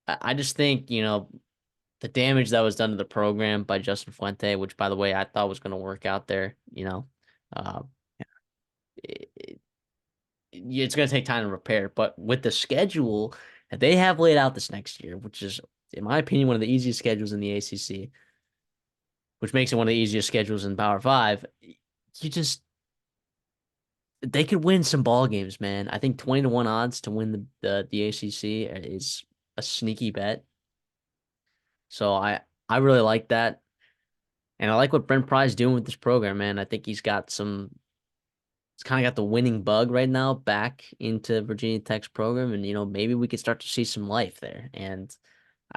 I just think, the damage that was done to the program by Justin Fuente, which by the way, I thought was going to work out there, uh, it, it's going to take time to repair. But with the schedule that they have laid out this next year, which is, in my opinion, one of the easiest schedules in the ACC, which makes it one of the easiest schedules in Power Five, you just they could win some ball games, man. I think 20-1 odds to win the ACC is a sneaky bet. So I really like that. And I like what Brent Pry's doing with this program, man. I think he's kind of got the winning bug right now back into Virginia Tech's program. And, maybe we could start to see some life there. And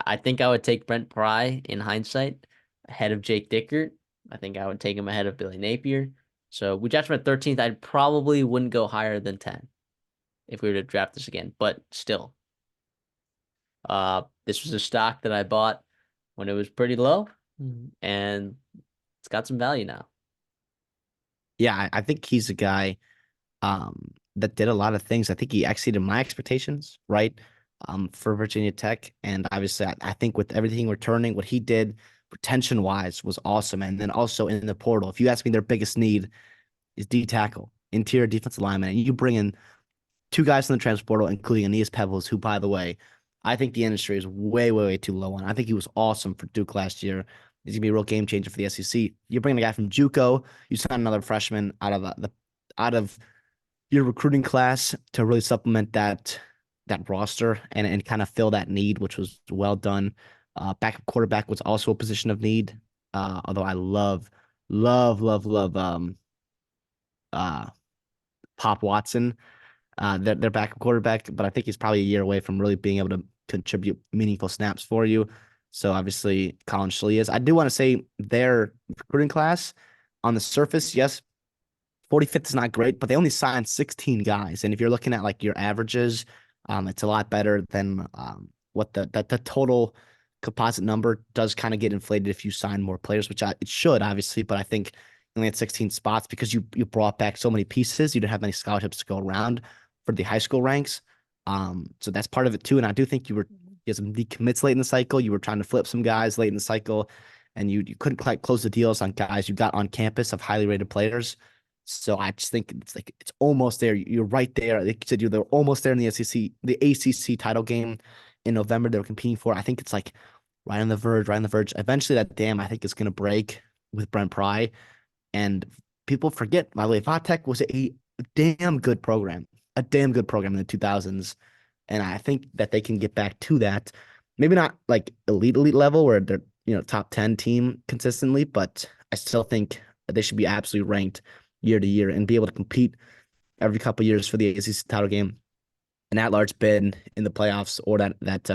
I think I would take Brent Pry in hindsight ahead of Jake Dickert. I think I would take him ahead of Billy Napier. So we drafted him at 13th. I probably wouldn't go higher than 10 if we were to draft this again. But still, this was a stock that I bought when it was pretty low, and it's got some value now. Yeah, I think he's a guy that did a lot of things. I think he exceeded my expectations, right? For Virginia Tech. And obviously, I think with everything returning, what he did retention wise was awesome. And then also in the portal, if you ask me, their biggest need is D tackle, interior defensive lineman. And you bring in two guys in the transfer portal, including Aeneas Pebbles, who, by the way, I think the industry is way, way, way too low on. I think he was awesome for Duke last year. He's gonna be a real game changer for the SEC. You bring a guy from JUCO, you sign another freshman out of your recruiting class to really supplement that roster and kind of fill that need, which was well done. Backup quarterback was also a position of need. Although I love uh Pop Watson, their backup quarterback, but I think he's probably a year away from really being able to contribute meaningful snaps for you. So obviously Colin Schlee is. I do want to say their recruiting class on the surface, yes, 45th is not great, but they only signed 16 guys. And if you're looking at like your averages, it's a lot better than what the total composite number does kind of get inflated if you sign more players, which it should obviously, but I think you only had 16 spots because you brought back so many pieces. You didn't have many scholarships to go around for the high school ranks. So that's part of it too. And I do think you had some decommits late in the cycle. You were trying to flip some guys late in the cycle, and you couldn't quite close the deals on guys you got on campus of highly rated players. So I just think it's like it's almost there. You're right there. Like you said, they're almost there in the SEC, the ACC title game in November. They were competing for. I think it's like right on the verge, right on the verge. Eventually, that dam I think is going to break with Brent Pry, and people forget. By the way, Vatech was a damn good program in the 2000s, and I think that they can get back to that. Maybe not like elite level where they're top 10 team consistently, but I still think they should be absolutely ranked year to year and be able to compete every couple of years for the ACC title game, an at-large bid in the playoffs, or that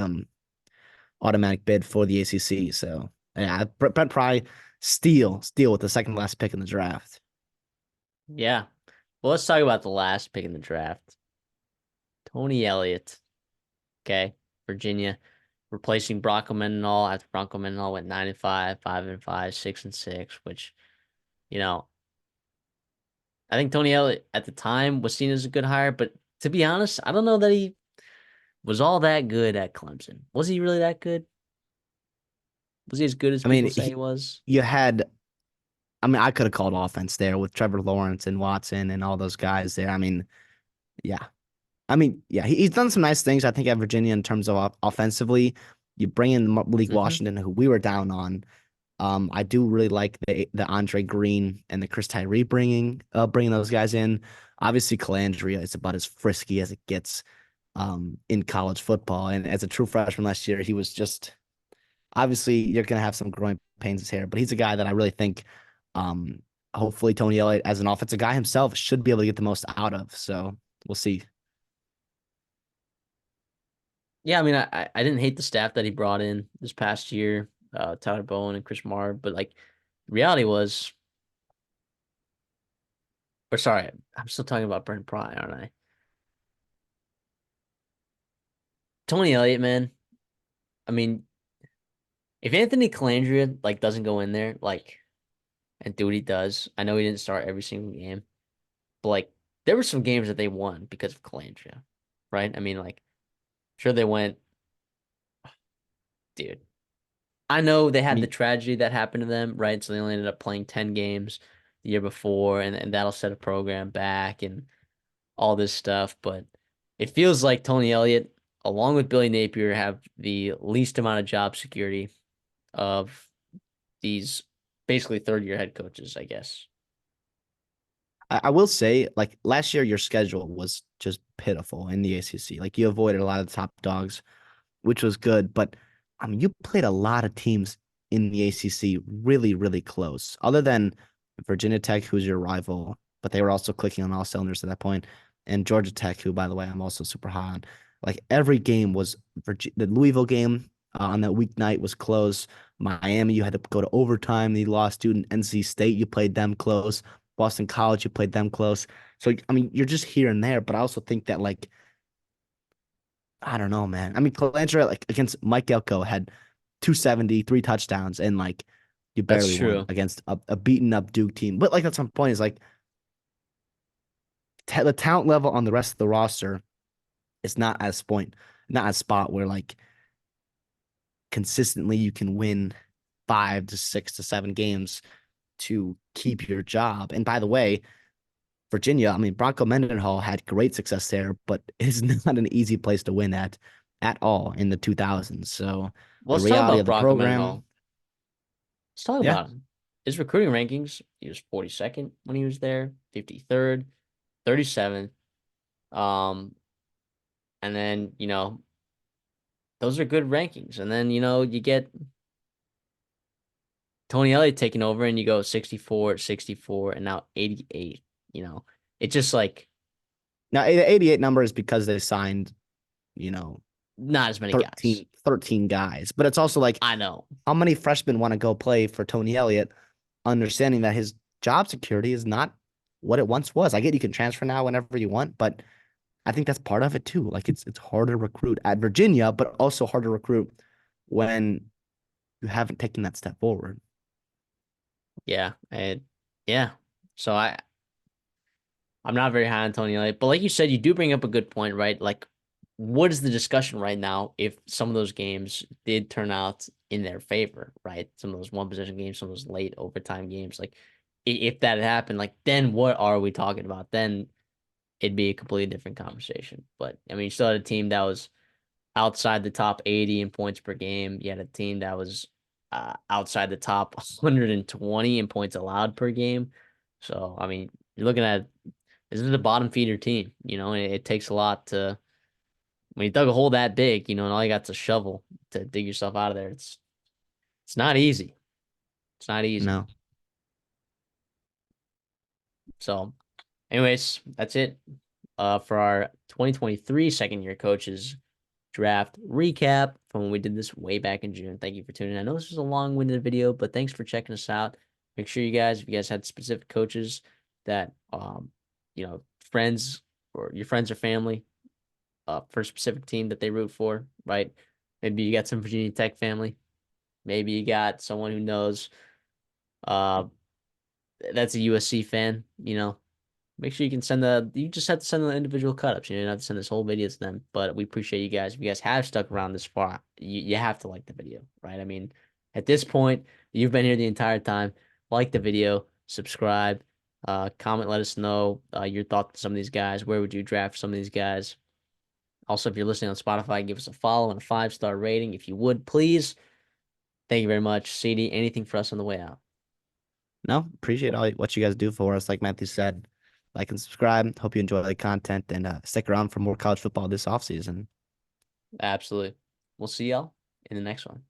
automatic bid for the ACC. So yeah, Brent Pry steal with the second last pick in the draft. Yeah. Well, let's talk about the last pick in the draft. Tony Elliott. Okay. Virginia replacing Bronco Mendenhall after Bronco Mendenhall went 9-5, 5-5, 6-6, which, you know, I think Tony Elliott at the time was seen as a good hire, but to be honest, I don't know that he was all that good at Clemson. Was he really that good? Was he as good as I people mean, say he was? you had. I mean, I could have called offense there with Trevor Lawrence and Watson and all those guys there. I mean, yeah. I mean, yeah, he's done some nice things, I think, at Virginia in terms of offensively. You bring in Malik Hmm. Washington, who we were down on. I do really like the Andre Green and the Chris Tyree bringing those guys in. Obviously, Calandria is about as frisky as it gets in college football. And as a true freshman last year, he was just obviously you're gonna have some growing pains here, but he's a guy that I really think um hopefully Tony Elliott as an offensive guy himself should be able to get the most out of. So we'll see. Yeah, I mean, I didn't hate the staff that he brought in this past year, Tyler Bowen and Chris Marr, but like, reality was, or sorry, I'm still talking about Brent Pry, aren't I? Tony Elliott, man. I mean, if Anthony Calandria like doesn't go in there like and do what he does, I know he didn't start every single game, but like there were some games that they won because of Calandria, right? I mean, like, sure they went, dude. I know they I had the mean, tragedy that happened to them, right? So they only ended up playing 10 games the year before, and that'll set a program back and all this stuff. But it feels like Tony Elliott, along with Billy Napier, have the least amount of job security of these basically third year head coaches, I guess. I will say, like last year, your schedule was just pitiful in the ACC. Like you avoided a lot of the top dogs, which was good. But I mean, you played a lot of teams in the ACC really, really close. Other than Virginia Tech, who's your rival, but they were also clicking on all cylinders at that point, and Georgia Tech, who, by the way, I'm also super high on. Like every game was the Louisville game on that weeknight was close. Miami, you had to go to overtime. You lost to NC State. You played them close. Boston College, you played them close. So I mean, you're just here and there. But I also think that like I don't know, man. I mean, Colangelo like against Mike Elko had 270, three touchdowns, and like you That's barely won true. against a beaten up Duke team. But like that's my point is like the talent level on the rest of the roster is not as spot where like consistently you can win 5 to 6 to 7 games to keep your job. And by the way, Virginia, I mean Bronco Mendenhall had great success there, but it's not an easy place to win at all in the 2000s. So Well, the let's talk reality about of the Bronco program, Mendenhall. Let's talk yeah. about him. His recruiting rankings, he was 42nd when he was there, 53rd, 37th. Um, and then, those are good rankings. And then, you get Tony Elliott taking over and you go 64, 64, and now 88. You know, it's just like Now the 88 number is because they signed, you know, not as many guys. 13 guys. But it's also like I know. how many freshmen want to go play for Tony Elliott, understanding that his job security is not what it once was. I get you can transfer now whenever you want, but I think that's part of it too. Like it's hard to recruit at Virginia, but also hard to recruit when you haven't taken that step forward. Yeah. And yeah. So I'm not very high on Tony Elliott, but like you said, you do bring up a good point, right? Like, what is the discussion right now if some of those games did turn out in their favor, right? Some of those one possession games, some of those late overtime games. Like, if that had happened, like then what are we talking about? Then it'd be a completely different conversation. But I mean, you still had a team that was outside the top 80 in points per game. You had a team that was outside the top 120 in points allowed per game. So I mean, you're looking at this is a bottom feeder team, and it takes a lot to when you dug a hole that big, and all you got's a shovel to dig yourself out of there. It's not easy. It's not easy. No. So, anyways, that's it. For our 2023 second year coaches draft recap from when we did this way back in June. Thank you for tuning in. I know this was a long-winded video, but thanks for checking us out. Make sure if you guys had specific coaches that friends or your friends or family for a specific team that they root for, right? Maybe you got some Virginia Tech family. Maybe you got someone who knows uh that's a USC fan, make sure you can you just have to send the individual cut ups. You don't have to send this whole video to them. But we appreciate you guys. If you guys have stuck around this far, you have to like the video, right? I mean, at this point, you've been here the entire time. Like the video, subscribe, comment, let us know your thoughts on some of these guys. Where would you draft some of these guys? Also, if you're listening on Spotify, give us a follow and a 5-star rating if you would, please. Thank you very much. CD, anything for us on the way out? No, appreciate all what you guys do for us. Like Matthew said, like and subscribe. Hope you enjoy the content and stick around for more college football this offseason. Absolutely. We'll see y'all in the next one.